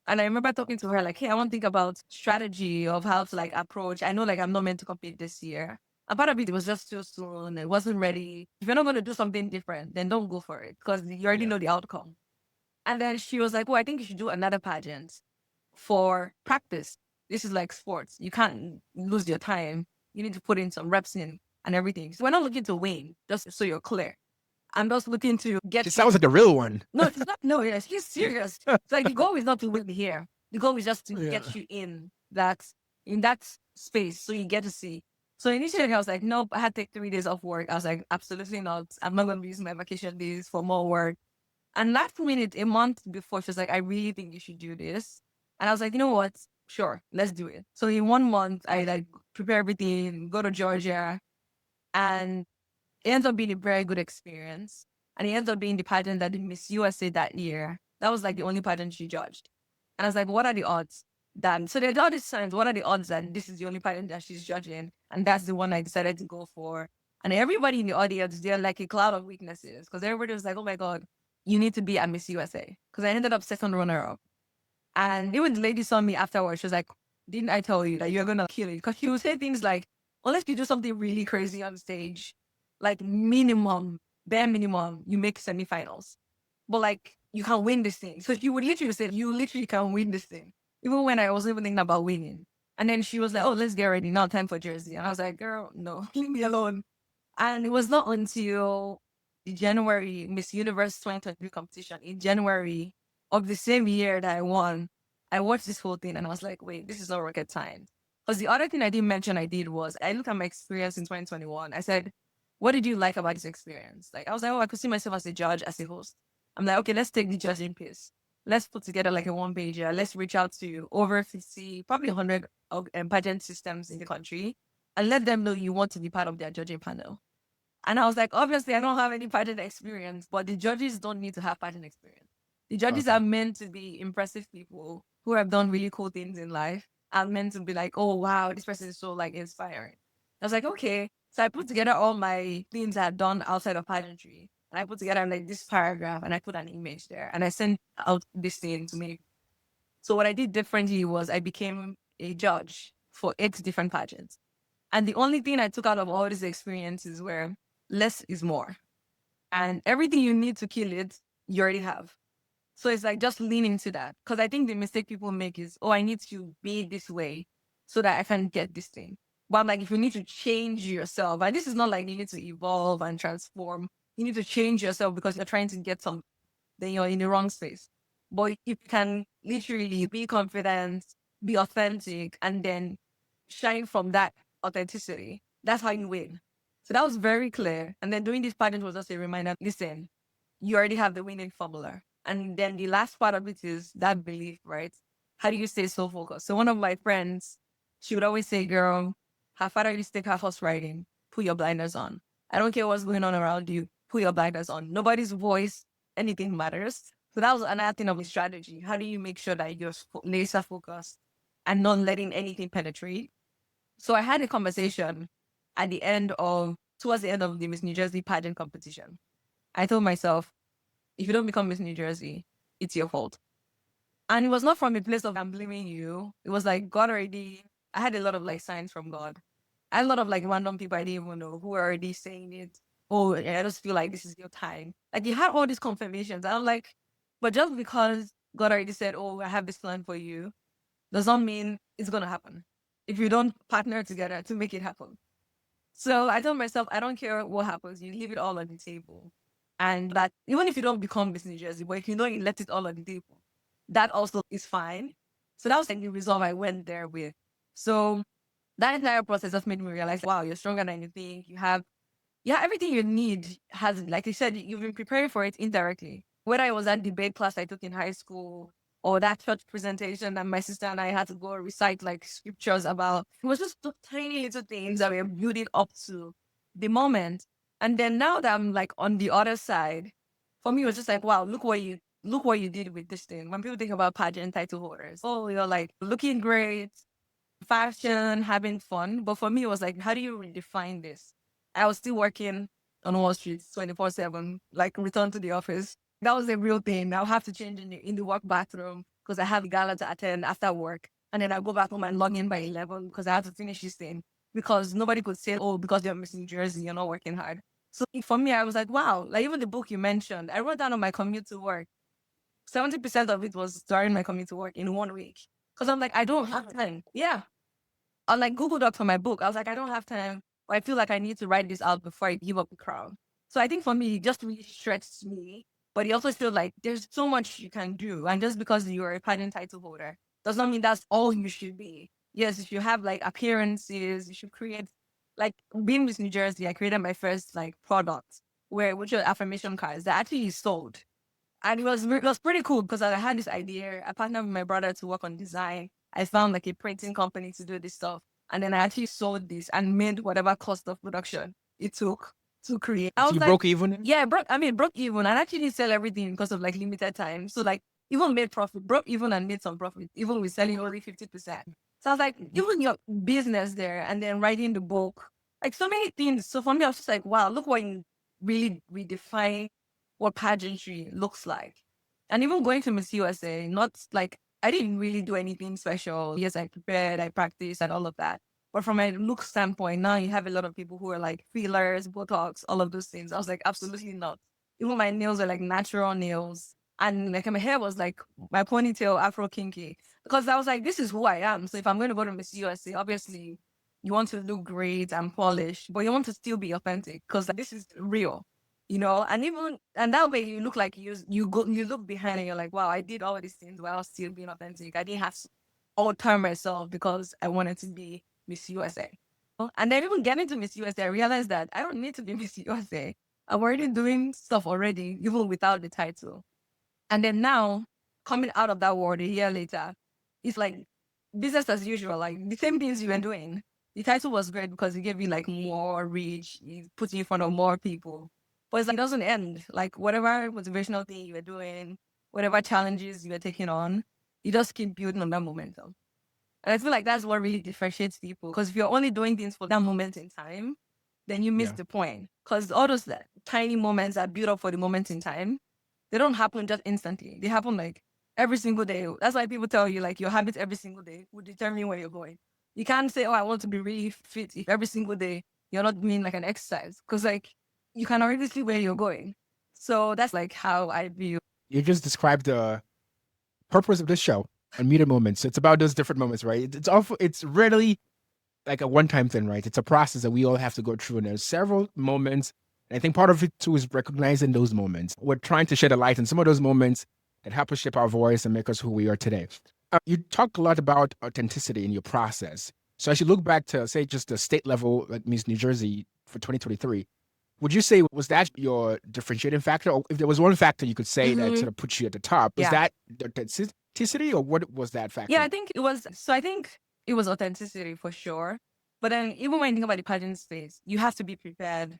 And I remember talking to her like, hey, I want to think about strategy of how to like approach. I know like I'm not meant to compete this year. And part of it was just too soon. It wasn't ready. If you're not going to do something different, then don't go for it because you already Yeah. know the outcome. And then she was like, well, I think you should do another pageant for practice. This is like sports. You can't lose your time. You need to put in some reps in and everything. So we're not looking to win, just so you're clear. I'm just looking to She get you. sounds like a real one. No, she's not. No, yes, she's serious. It's like the goal is not to win here. The goal is just to Yeah. get you in that space so you get to see. So initially I was like, nope, I had to take 3 days off work. I was like, absolutely not. I'm not gonna be using my vacation days for more work. And last minute, a month before, she was like, I really think you should do this. And I was like, you know what? Sure, let's do it. So in 1 month, I like prepare everything, go to Georgia, and it ends up being a very good experience. And it ends up being the pageant that the Miss USA that year. That was like the only pageant she judged. And I was like, what are the odds that, so there's all these signs, what are the odds that this is the only pageant that she's judging? And that's the one I decided to go for. And everybody in the audience, they're like a cloud of weaknesses because everybody was like, oh my God, you need to be at Miss USA. Because I ended up second runner up. And even the lady saw me afterwards. She was like, didn't I tell you that you're going to kill it? Because she would say things like, unless you do something really crazy on stage, like minimum, bare minimum, you make semifinals. But like, you can win this thing. So she would literally say, you literally can win this thing. Even when I wasn't even thinking about winning. And then she was like, oh, let's get ready. Now time for Jersey. And I was like, girl, no, leave me alone. And it was not until the January Miss Universe 2023 competition in January of the same year that I won, I watched this whole thing and I was like, wait, this is not rocket science. Because the other thing I didn't mention I did was I looked at my experience in 2021. I said, what did you like about this experience? Like, I was like, oh, I could see myself as a judge, as a host. I'm like, okay, let's take the judging piece. Let's put together like a one pager. Let's reach out to over 50, probably 100 pageant systems in the country and let them know you want to be part of their judging panel. And I was like, obviously, I don't have any pageant experience, but the judges don't need to have pageant experience. The judges Okay. are meant to be impressive people who have done really cool things in life, are meant to be like, oh, wow, this person is so like inspiring. I was like, okay. So I put together all my things I had done outside of pageantry. And I put together like this paragraph and I put an image there and I sent out this thing to me. So what I did differently was I became a judge for 8 different pageants. And the only thing I took out of all these experiences were less is more. And everything you need to kill it, you already have. So it's like just lean into that. Because I think the mistake people make is, oh, I need to be this way so that I can get this thing. But I'm like, if you need to change yourself, and this is not like you need to evolve and transform, you need to change yourself because you're trying to get some, then you're in the wrong space. But if you can literally be confident, be authentic, and then shine from that authenticity, that's how you win. So that was very clear. And then doing this pageant was just a reminder, listen, you already have the winning formula. And then the last part of it is that belief, right? How do you stay so focused? So one of my friends, she would always say, girl, her father used to take her horse riding, put your blinders on. I don't care what's going on around you, put your blinders on. Nobody's voice, anything matters. So that was another thing of a strategy. How do you make sure that you're laser focused and not letting anything penetrate? So I had a conversation at the end of, towards the end of the Miss New Jersey pageant competition. I told myself, if you don't become Miss New Jersey, it's your fault. And it was not from a place of I'm blaming you. It was like God already, I had a lot of like signs from God. I had a lot of like random people I didn't even know who were already saying it. Oh, I just feel like this is your time. Like you had all these confirmations. I'm like, but just because God already said, oh, I have this plan for you, does not mean it's going to happen if you don't partner together to make it happen. So I told myself, I don't care what happens, you leave it all on the table. And that even if you don't become Miss New Jersey, but if you know you let it all on the table, that also is fine. So that was like the resolve I went there with. So that entire process just made me realize, wow, you're stronger than you think. You have, yeah, everything you need has, like you said, you've been preparing for it indirectly. Whether it was that debate class I took in high school or that church presentation that my sister and I had to go recite like scriptures about, it was just tiny little things that were building up to the moment. And then now that I'm like on the other side, for me, it was just like, wow, look what you did with this thing. When people think about pageant title holders, oh, you're like looking great, fashion, having fun. But for me, it was like, how do you redefine this? I was still working on Wall Street 24/7, like return to the office. That was a real thing. I'll have to change in the work bathroom because I have a gala to attend after work. And then I go back home and log in by 11 because I have to finish this thing. Because nobody could say, oh, because you're missing Jersey, you're not working hard. So for me, I was like, wow, like even the book you mentioned, I wrote down on my commute to work. 70% of it was during my commute to work in 1 week. Because I'm like, I don't have time. Yeah. On like Google Doc for my book, I was like, I don't have time. Or I feel like I need to write this out before I give up the crown. So I think for me, it just really stretched me. But it also feel like there's so much you can do. And just because you're a pageant title holder does not mean that's all you should be. Yes, if you have like appearances, you should create, like being Miss New Jersey, I created my first like product which are affirmation cards that actually sold. And it was pretty cool because I had this idea. I partnered with my brother to work on design. I found like a printing company to do this stuff. And then I actually sold this and made whatever cost of production it took to create. I So was you like, broke even? yeah, broke even. And actually didn't sell everything because of like limited time. So like even made profit, broke even and made some profit, even with selling only 50%. So I was like, even your business there and then writing the book, like so many things. So for me, I was just like, wow, look what you really redefine what pageantry looks like. And even going to Miss USA, not like I didn't really do anything special. Yes, I prepared, I practiced, and all of that. But from a look standpoint, now you have a lot of people who are like fillers, Botox, all of those things. I was like, absolutely not. Even my nails are like natural nails. And like my hair was like my ponytail Afro kinky. Because I was like, this is who I am. So if I'm going to go to Miss USA, obviously you want to look great and polished, but you want to still be authentic because this is real, and even and that way you look like you look behind and you're like, wow, I did all these things while still being authentic. I didn't have to alter myself because I wanted to be Miss USA. And then even getting to Miss USA, I realized that I don't need to be Miss USA. I'm already doing stuff already, even without the title. And then now, coming out of that world a year later, it's like business as usual, like the same things you were doing. The title was great because it gave you like more reach, it puts you in front of more people. But it's like it doesn't end. Like whatever motivational thing you were doing, whatever challenges you were taking on, you just keep building on that momentum. And I feel like that's what really differentiates people. Because if you're only doing things for that moment in time, then you miss Yeah. the point. Because all those tiny moments that build up for the moment in time, they don't happen just instantly. They happen like every single day. That's why people tell you like your habits every single day will determine where you're going. You can't say, oh, I want to be really fit if every single day you're not doing like an exercise. Because like you can already see where you're going. So that's like how I view. You just described the purpose of this show, Unmuted Moments. It's about those different moments, right? It's rarely like a one-time thing, right? It's a process that we all have to go through, and there's several moments. And I think part of it too is recognizing those moments. We're trying to shed a light on some of those moments that help us shape our voice and make us who we are today. You talk a lot about authenticity in your process. So as you look back to say just the state level, like Miss New Jersey for 2023, would you say was that your differentiating factor, or if there was one factor you could say that sort of put you at the top, was Yeah. that the authenticity, or what was that factor? Yeah, I think it was. So I think it was authenticity for sure. But then even when you think about the pageant space, you have to be prepared.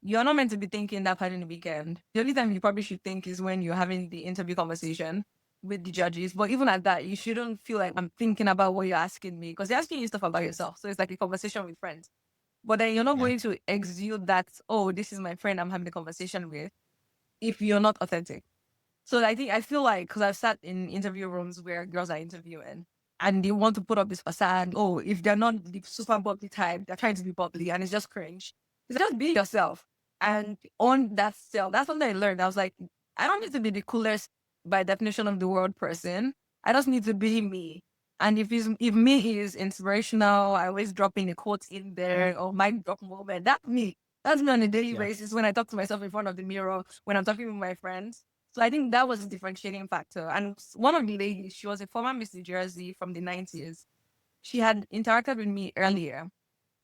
You're not meant to be thinking that pageant weekend. The only time you probably should think is when you're having the interview conversation with the judges. But even at that, you shouldn't feel like I'm thinking about what you're asking me because they're asking you stuff about yourself. So it's like a conversation with friends. But then you're not Yeah. going to exude that, oh, this is my friend I'm having a conversation with if you're not authentic. So I feel like because I've sat in interview rooms where girls are interviewing and they want to put up this facade. Oh, if they're not the super bubbly type, they're trying to be bubbly and it's just cringe. It's just be yourself and own that self. That's something I learned. I was like, I don't need to be the coolest by definition of the word person. I just need to be me. And if me is inspirational, I always drop in a quote in there or might drop moment. That's me. That's me on a daily Yeah. basis when I talk to myself in front of the mirror, when I'm talking with my friends. So I think that was a differentiating factor. And one of the ladies, she was a former Miss New Jersey from the 90s. She had interacted with me earlier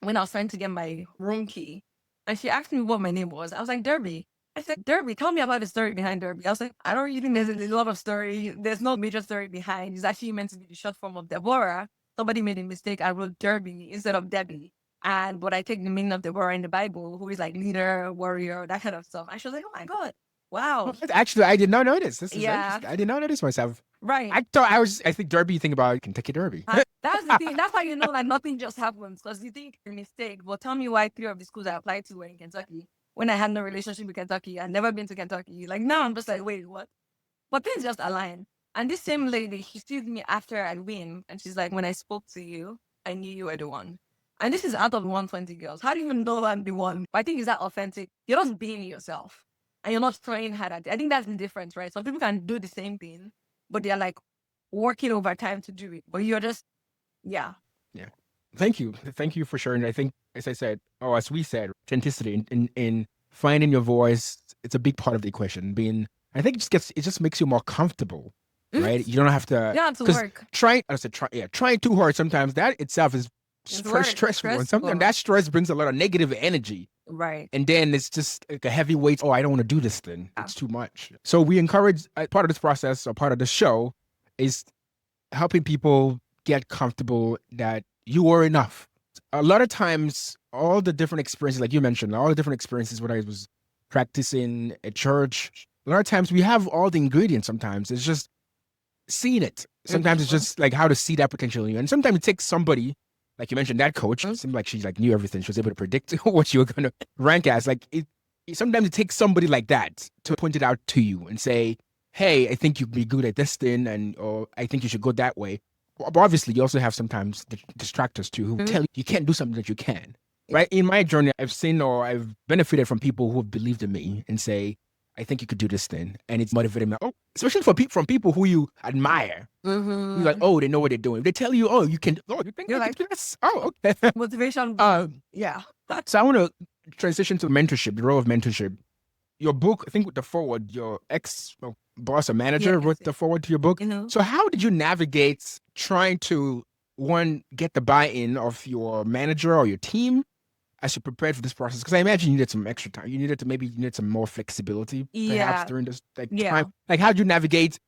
when I was trying to get my room key. And she asked me what my name was. I was like, Derby. I said, Derby, tell me about the story behind Derby. I was like, I don't really think there's a lot of story. There's no major story behind. It's actually meant to be the short form of Deborah. Somebody made a mistake. I wrote Derby instead of Debbie. But I take the meaning of Deborah in the Bible, who is like leader, warrior, that kind of stuff. And she was like, oh my God, wow. Actually, I did not know this. This is Yeah, interesting. I did not know this myself. right. I think Derby, you think about Kentucky Derby. That's the thing. That's how you know that nothing just happens because you think it's a mistake. But tell me why three of the schools I applied to were in Kentucky when I had no relationship with Kentucky. I'd never been to Kentucky. Like now I'm just like, wait, what? But things just align. And this same lady, she sees me after I win, and she's like, when I spoke to you, I knew you were the one. And this is out of 120 girls. How do you even know I'm the one? But I think it's that authentic. You're just being yourself, and you're not trying hard at it. I think that's the difference, right? Some people can do the same thing, but they're like working overtime to do it. But you're just, yeah. Yeah. Thank you. Thank you for sharing. I think, as I said, or as we said, authenticity in finding your voice, it's a big part of the equation. I think it just makes you more comfortable, right? You don't have to, You don't have to because work. trying too hard sometimes that itself is It's very work. stressful. And sometimes Stressful. that stress brings a lot of negative energy. Right. And then it's just like a heavy weight. Oh, I don't want to do this thing. Yeah. It's too much. So we encourage, part of this process or part of the show is helping people get comfortable that you are enough. A lot of times, all the different experiences, like you mentioned, all the different experiences, whether it was practicing at church, a lot of times we have all the ingredients sometimes. It's just seeing it. Sometimes it's just like how to see that potential in you. And sometimes it takes somebody, like you mentioned, that coach, it seemed like she like knew everything. She was able to predict what you were going to rank as. Like sometimes it takes somebody like that to point it out to you and say, hey, I think you'd be good at this thing, or I think you should go that way. But obviously, you also have sometimes distractors too who tell you can't do something that you can. Right? In my journey, I've seen or I've benefited from people who have believed in me and say, I think you could do this thing. And it's motivating me. Oh, especially from people who you admire. You're like, oh, they know what they're doing. They tell you, oh, you can, oh, you think You're I like, can do this? Oh, okay. motivation. Yeah. So I want to transition to mentorship, the role of mentorship. Your book, I think with the forward, your ex-boss or manager Yes, wrote yes. the forward to your book. You know? So how did you navigate trying to one, get the buy-in of your manager or your team as you prepared for this process? Because I imagine you needed some extra time. You needed some more flexibility, perhaps Yeah. during this time. Yeah. Like, how do you navigate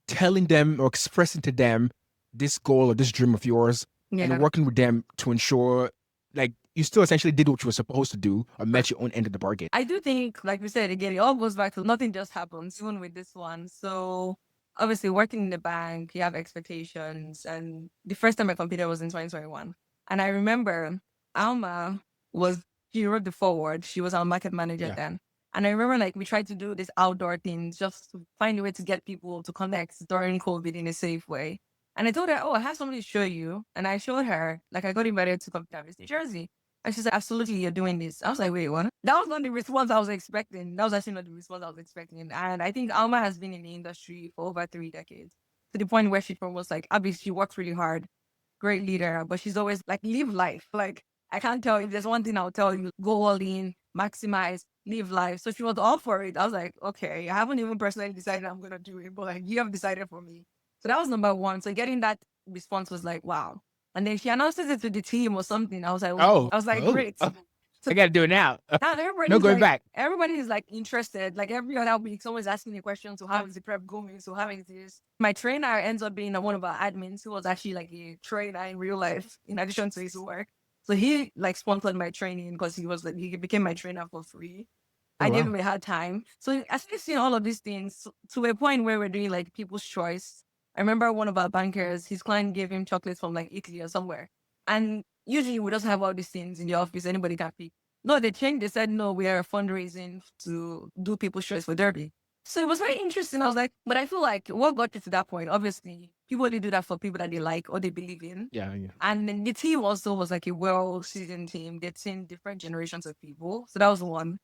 telling them or expressing to them this goal or this dream of yours, and Yeah. working with them to ensure, like, you still essentially did what you were supposed to do or met your own end of the bargain? I do think, like we said again, it all goes back to nothing just happens, even with this one. So obviously working in the bank, you have expectations. And the first time I competed was in 2021. And I remember Alma she wrote the forward. She was our market manager Yeah. then. And I remember like we tried to do this outdoor things just to find a way to get people to connect during COVID in a safe way. And I told her, oh, I have something to show you. And I showed her, like I got invited to come to New Jersey. And she's like, absolutely, you're doing this. I was like, wait, what? That was not the response I was expecting. That was actually not the response I was expecting. And I think Alma has been in the industry for over 3 decades, to the point where she was like, obviously, she works really hard, great leader, but she's always like, live life. Like, I can't tell you, if there's one thing I'll tell you, go all in, maximize, live life. So she was all for it. I was like, okay, I haven't even personally decided I'm going to do it, but like, you have decided for me. So that was number one. So getting that response was like, wow. And then she announces it to the team or something. Oh, I was like, oh, great. oh, So I got to do it now. now No going back. everybody is like interested. Like every other week, someone's asking a question. So how is the prep going? So how is this? My trainer ends up being one of our admins who was actually like a trainer in real life, in addition to his work. So he like sponsored my training because he was like, he became my trainer for free. Oh, I gave wow. him a hard time. So I started seeing all of these things to a point where we're doing like people's choice. I remember one of our bankers, his client gave him chocolates from like Italy or somewhere. And usually we just have all these things in the office, anybody can pick. No, they changed. They said, no, we are fundraising to do people's choice for Derby. So it was very interesting. I was like, but I feel like what got you to that point, obviously, people only do that for people that they like or they believe in. Yeah, yeah. And then the team also was like a well-seasoned team. They'd seen different generations of people. So that was one.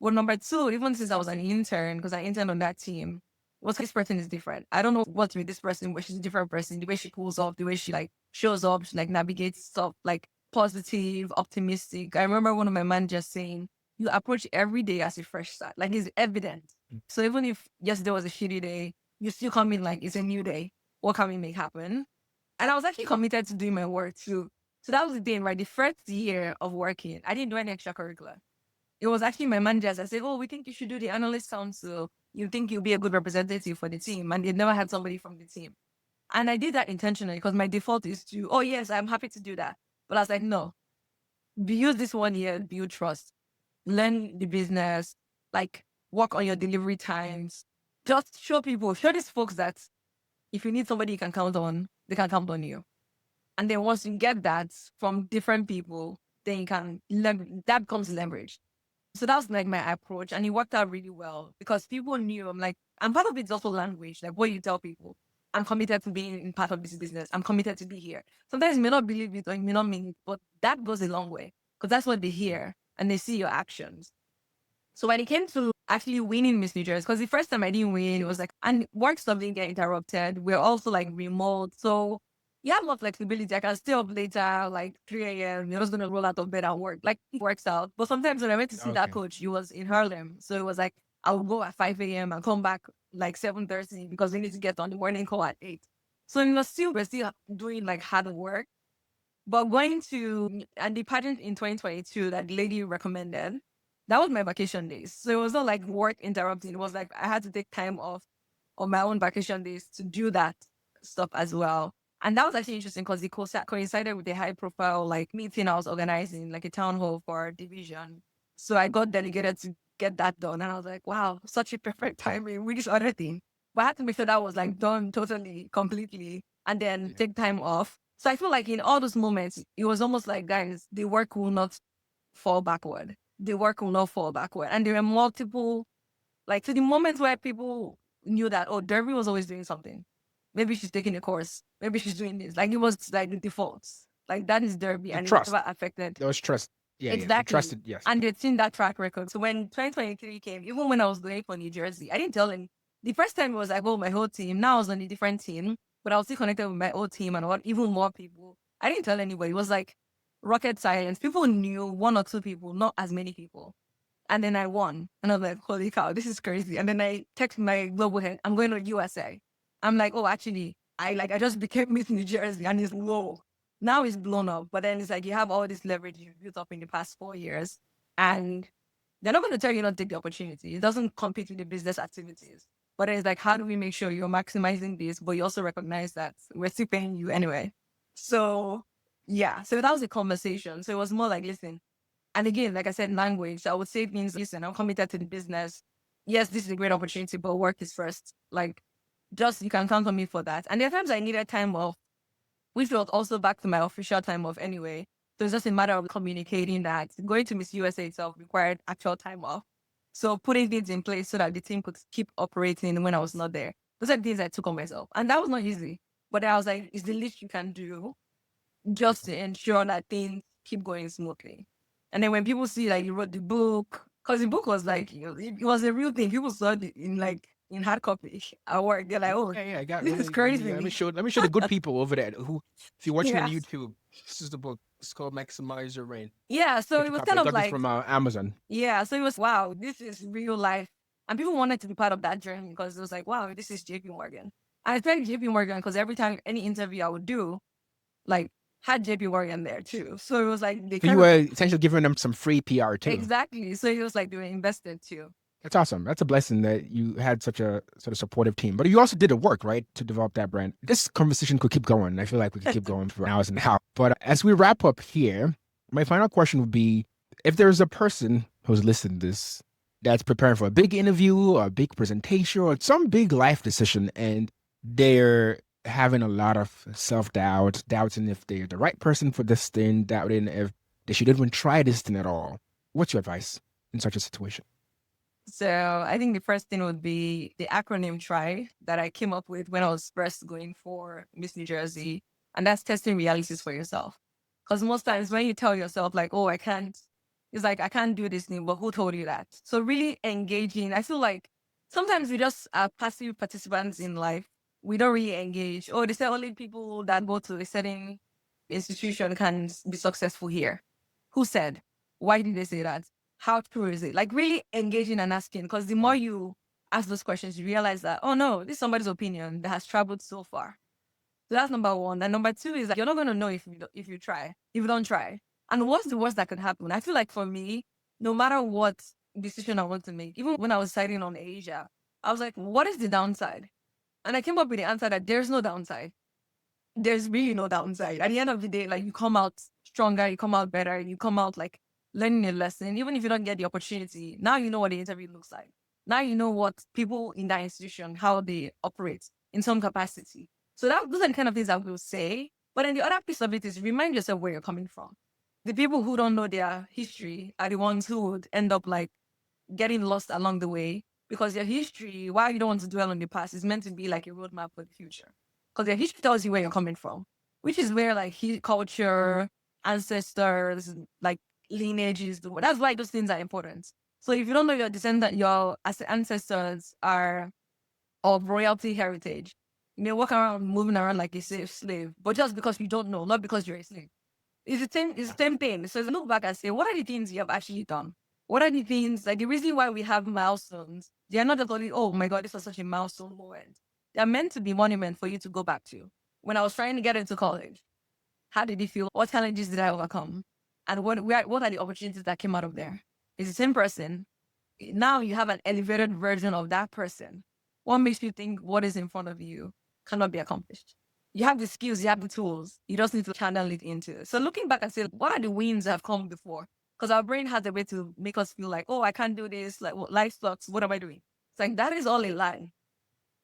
Well, number two, even since I was an intern, because I interned on that team, was this person is different. I don't know what's with this person, but she's a different person. The way she pulls off, the way she like shows up, she like navigates stuff like positive, optimistic. I remember one of my managers saying, you approach every day as a fresh start. Like it's evident. So even if yesterday was a shitty day, you still come in like it's a new day. What can we make happen? And I was actually committed to doing my work too. So that was the thing, right? The first year of working, I didn't do any extracurricular. It was actually my managers. I said, oh, we think you should do the analyst council. You think you'll be a good representative for the team. And they never had somebody from the team. And I did that intentionally because my default is to, oh, yes, I'm happy to do that. But I was like, no, use this 1 year, build trust, learn the business, like work on your delivery times. Just show these folks that if you need somebody you can count on, they can count on you. And then once you get that from different people, then you can that becomes leverage. So that was like my approach, and it worked out really well because people knew I'm like, and part of it's also language, like what you tell people. I'm committed to being in part of this business. I'm committed to be here. Sometimes you may not believe it or you may not mean it, but that goes a long way because that's what they hear and they see your actions. So when it came to actually winning Miss New Jersey, because the first time I didn't win, it was like, and work stuff didn't get interrupted. We're also like remote. So you have more flexibility. I can stay up later, like 3 a.m. You're just going to roll out of bed and work. Like it works out. But sometimes when I went to see that Okay. coach, he was in Harlem. So it was like, I would go at 5 a.m. and come back like 7:30 because we need to get on the morning call at 8. So we're still doing like hard work. But going to and the pageant in 2022 that the lady recommended, that was my vacation days. So it was not like work interrupting. It was like I had to take time off on my own vacation days to do that stuff as well. And that was actually interesting because it coincided with a high profile like meeting I was organizing, like a town hall for our division. So I got delegated to get that done. And I was like, wow, such a perfect timing with this other thing. But I had to make sure that was like done totally, completely, and then take time off. So I feel like in all those moments, it was almost like, guys, the work will not fall backward. The work will not fall backward. And there were multiple, like to the moments where people knew that, oh, Derby was always doing something. Maybe she's taking a course. Maybe she's doing this. Like it was like the defaults. Like that is Derby The and it trust. never affected. There was trust. Yeah, yeah. You Exactly. trusted, yes. And they'd seen that track record. So when 2023 came, even when I was going for New Jersey, I didn't tell any. The first time it was like, oh, my whole team. Now I was on a different team, but I was still connected with my old team and what even more people. I didn't tell anybody. It was like rocket science. People knew one or two people, not as many people. And then I won. And I was like, holy cow, this is crazy. And then I text my global head, I'm going to USA. I'm like, oh, actually, I just became Miss New Jersey and it's low. Now it's blown up, but then it's like you have all this leverage you've built up in the past 4 years, and they're not going to tell you not to take the opportunity. It doesn't compete with the business activities. But then it's like, how do we make sure you're maximizing this, but you also recognize that we're still paying you anyway? So, yeah. So that was a conversation. So it was more like, listen, and again, like I said, language, I would say things, listen, I'm committed to the business. Yes, this is a great opportunity, but work is first. Like, just you can count on me for that. And there are times I needed time off, which was also back to my official time off anyway. So it's just a matter of communicating that going to Miss USA itself required actual time off. So putting things in place so that the team could keep operating when I was not there. Those are the things I took on myself. And that was not easy. But I was like, it's the least you can do just to ensure that things keep going smoothly. And then when people see like you wrote the book, because the book was like, it was a real thing. People saw it in like in hard copy at work. They're like, oh, Yeah, I got this is really. crazy. Let me show the good people over there who, if you're watching on Yeah. YouTube, this is the book. It's called Maximize Your Reign. Yeah. So Get it your was copy. kind I of got this like, from Amazon. yeah. So it was, wow, this is real life. And people wanted to be part of that journey because it was like, wow, this is JP Morgan. I felt JP Morgan because every time any interview I would do, like, had JP Morgan there too. So it was like they So you kind of, were essentially giving them some free PR too. exactly. So it was like they were invested too. That's awesome. That's a blessing that you had such a sort of supportive team. But you also did the work, right, to develop that brand. This conversation could keep going. I feel like we could keep going for hours and hours. But as we wrap up here, my final question would be, if there's a person who's listening to this that's preparing for a big interview or a big presentation or some big life decision, and they're having a lot of self-doubt, doubting if they're the right person for this thing, doubting if they should even try this thing at all, what's your advice in such a situation? So I think the first thing would be the acronym TRY that I came up with when I was first going for Miss New Jersey. And that's testing realities for yourself. Because most times when you tell yourself like, oh, I can't, it's like, I can't do this thing, but who told you that? So really engaging. I feel like sometimes we just are passive participants in life. We don't really engage. Oh, they say only people that go to a certain institution can be successful here. Who said? Why did they say that? How true is it? Like really engaging and asking, because the more you ask those questions, you realize that, oh no, this is somebody's opinion that has traveled so far. So that's number one. And number two is that you're not going to know if you try, if you don't try. And what's the worst that could happen? I feel like for me, no matter what decision I want to make, even when I was deciding on Asia, I was like, what is the downside? And I came up with the answer that there's no downside. There's really no downside. At the end of the day, like you come out stronger, you come out better, you come out like learning a lesson. Even if you don't get the opportunity, now you know what the interview looks like. Now you know what people in that institution, how they operate in some capacity. So those are the kind of things I will say. But then the other piece of it is remind yourself where you're coming from. The people who don't know their history are the ones who would end up like getting lost along the way, because your history, why you don't want to dwell on the past, is meant to be like a roadmap for the future. Because your history tells you where you're coming from, which is where like culture, ancestors, like lineages, that's why those things are important. So if you don't know your descendant, your ancestors are of royalty heritage, you may walk around moving around like a slave, but just because you don't know, not because you're a slave. It's the same thing. So look back and say, what are the things you have actually done? What are the things, like the reason why we have milestones? They are not just only, oh my God, this was such a milestone moment. They're meant to be monument for you to go back to. When I was trying to get into college, how did it feel? What challenges did I overcome? And what are the opportunities that came out of there? It's the same person. Now you have an elevated version of that person. What makes you think what is in front of you cannot be accomplished? You have the skills, you have the tools. You just need to channel it into it. So looking back and say, what are the wins that have come before? Because our brain has a way to make us feel like, oh, I can't do this. Like, well, life sucks. What am I doing? It's like, that is all a lie.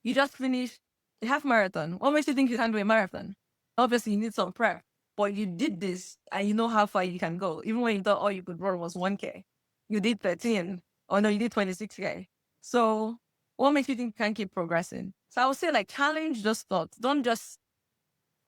You just finished a half marathon. What makes you think you can do a marathon? Obviously, you need some prep. But you did this and you know how far you can go. Even when you thought all you could run was 1K, you did 13. Or no, you did 26K. So what makes you think you can keep progressing? So I would say like challenge those thoughts. Don't just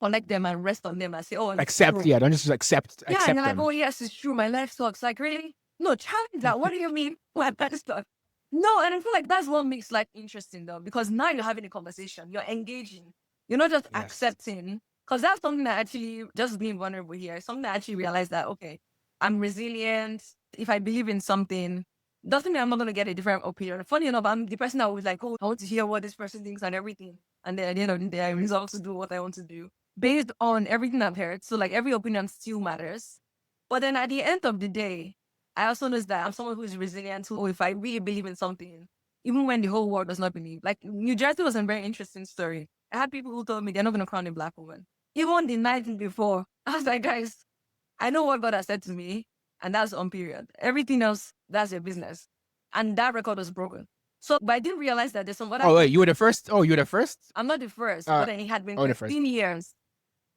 connect them and rest on them and say, oh, it's Accept, true. yeah, don't just accept Yeah, and you're like, them. oh yes, it's true. My life sucks. Like really? No, challenge that. What do you mean? What that stuff? No, and I feel like that's what makes life interesting though, because now you're having a conversation, you're engaging, you're not just Yes. accepting. Because that's something that actually just being vulnerable here, something that I actually realized that okay, I'm resilient. If I believe in something, doesn't mean I'm not gonna get a different opinion. Funny enough, I'm the person that was like, oh, I want to hear what this person thinks and everything. And then at the end of the day, I resolve to do what I want to do. based on everything I've heard. So like every opinion still matters. But then at the end of the day, I also know that I'm someone who is resilient. Who, if I really believe in something, even when the whole world does not believe. Like New Jersey was a very interesting story. I had people who told me they're not going to crown a black woman. Even the night before, I was like, guys, I know what God has said to me, and that's on period. Everything else, that's your business. And that record was broken. So, but I didn't realize that there's some other. Oh, wait, you were the first? Oh, you were the first? I'm not the first, Uh, but it had been oh, the first. 15 years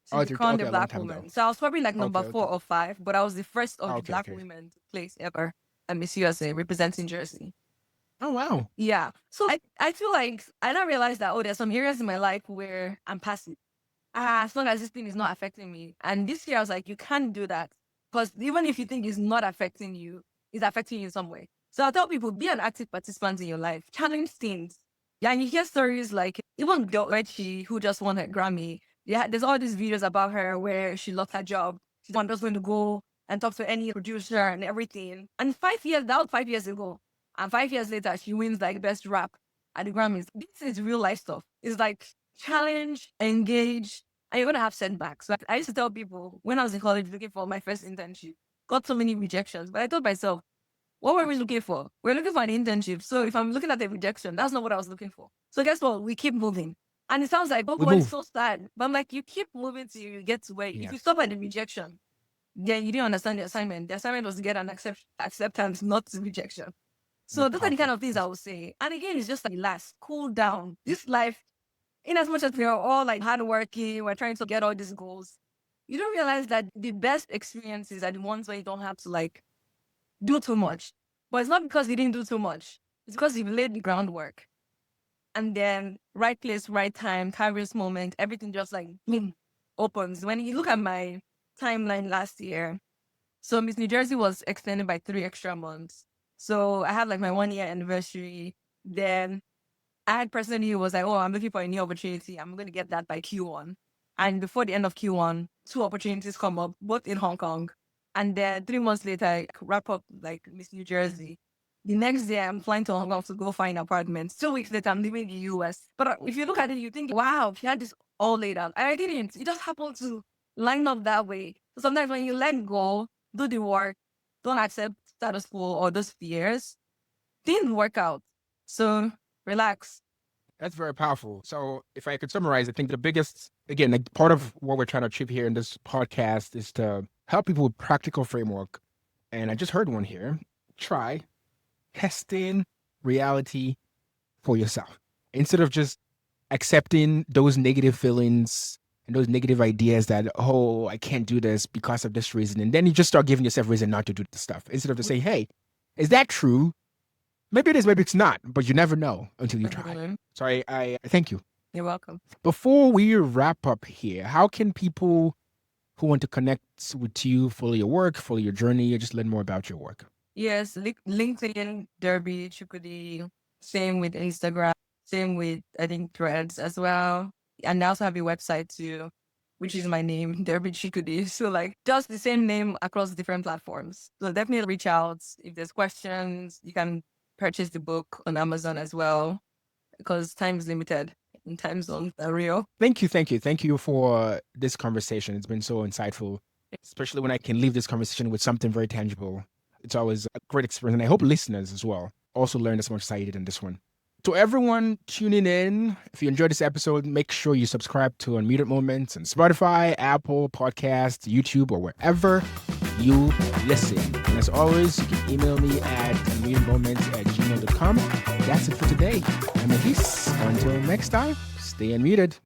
to Oh, be crowned okay, a a long black time ago. woman. So I was probably like number Okay, 4 or 5, but I was the first of the Okay, black okay. women to place ever at Miss USA representing Jersey. Oh, wow. Yeah. So I feel like I now realize that, there's some areas in my life where I'm passive. As long as this thing is not affecting me. And this year I was like, you can't do that. Because even if you think it's not affecting you, it's affecting you in some way. So I tell people, be an active participant in your life. Challenge things. Yeah, and you hear stories like even Doechi, who just won her Grammy. Yeah, there's all these videos about her where she lost her job. She's just going to go and talk to any producer and everything. And 5 years, that was 5 years ago. And 5 years later, she wins like best rap at the Grammys. This is real life stuff. It's like challenge, engage, and you're going to have setbacks. So I used to tell people when I was in college looking for my first internship, got so many rejections. But I told myself, what were we looking for? We're looking for an internship. So if I'm looking at the rejection, that's not what I was looking for. So guess what? We keep moving. And it sounds like, We it's move. so sad. But I'm like, you keep moving till you get to where, if Yes. you stop at the rejection, then you didn't understand the assignment. The assignment was to get an acceptance, not rejection. So those are the kind of things I would say. And again, it's just like, relax, cool down. This life, in as much as we are all like hardworking, we're trying to get all these goals, you don't realize that the best experiences are the ones where you don't have to like do too much. But it's not because you didn't do too much. It's because you've laid the groundwork. And then right place, right time, Kairos moment, everything just like boom, opens. When you look at my timeline last year, so Miss New Jersey was extended by 3 extra months. So I had like my 1 year anniversary. Then I had personally was like, I'm looking for a new opportunity. I'm going to get that by Q1. And before the end of Q1, 2 opportunities come up, both in Hong Kong. And then 3 months later, I wrap up like Miss New Jersey. The next day, I'm flying to Hong Kong to go find apartments. 2 weeks later, I'm leaving the US. But if you look at it, you think, wow, she had this all laid out. I didn't. It just happened to line up that way. So sometimes when you let go, do the work, don't accept status quo or those fears, didn't work out. So relax. That's very powerful. So, if I could summarize, I think the biggest, again, like part of what we're trying to achieve here in this podcast is to help people with practical framework. And I just heard one here. Try testing reality for yourself instead of just accepting those negative feelings and those negative ideas that, I can't do this because of this reason. And then you just start giving yourself reason not to do the stuff instead of to say, hey, is that true? Maybe it is, maybe it's not, but you never know until you try. So I thank you. You're welcome. Before we wrap up here, how can people who want to connect with you, follow your work, follow your journey, or just learn more about your work? Yes, LinkedIn, Derby, Chukwudi, same with Instagram, same with, I think, Threads as well. And I also have a website too, which is my name, Derby Chukwudi. So like just the same name across different platforms. So definitely reach out. If there's questions, you can purchase the book on Amazon as well, because time is limited and time zones are real. Thank you for this conversation. It's been so insightful, especially when I can leave this conversation with something very tangible. It's always a great experience, and I hope listeners as well also learn as much as I did in this one. To everyone tuning in, if you enjoyed this episode, make sure you subscribe to Unmuted Moments on Spotify, Apple Podcasts, YouTube, or wherever you listen. And as always, you can email me at unmutedmoments@gmail.com. That's it for today. I'm Elise. Until next time, stay unmuted.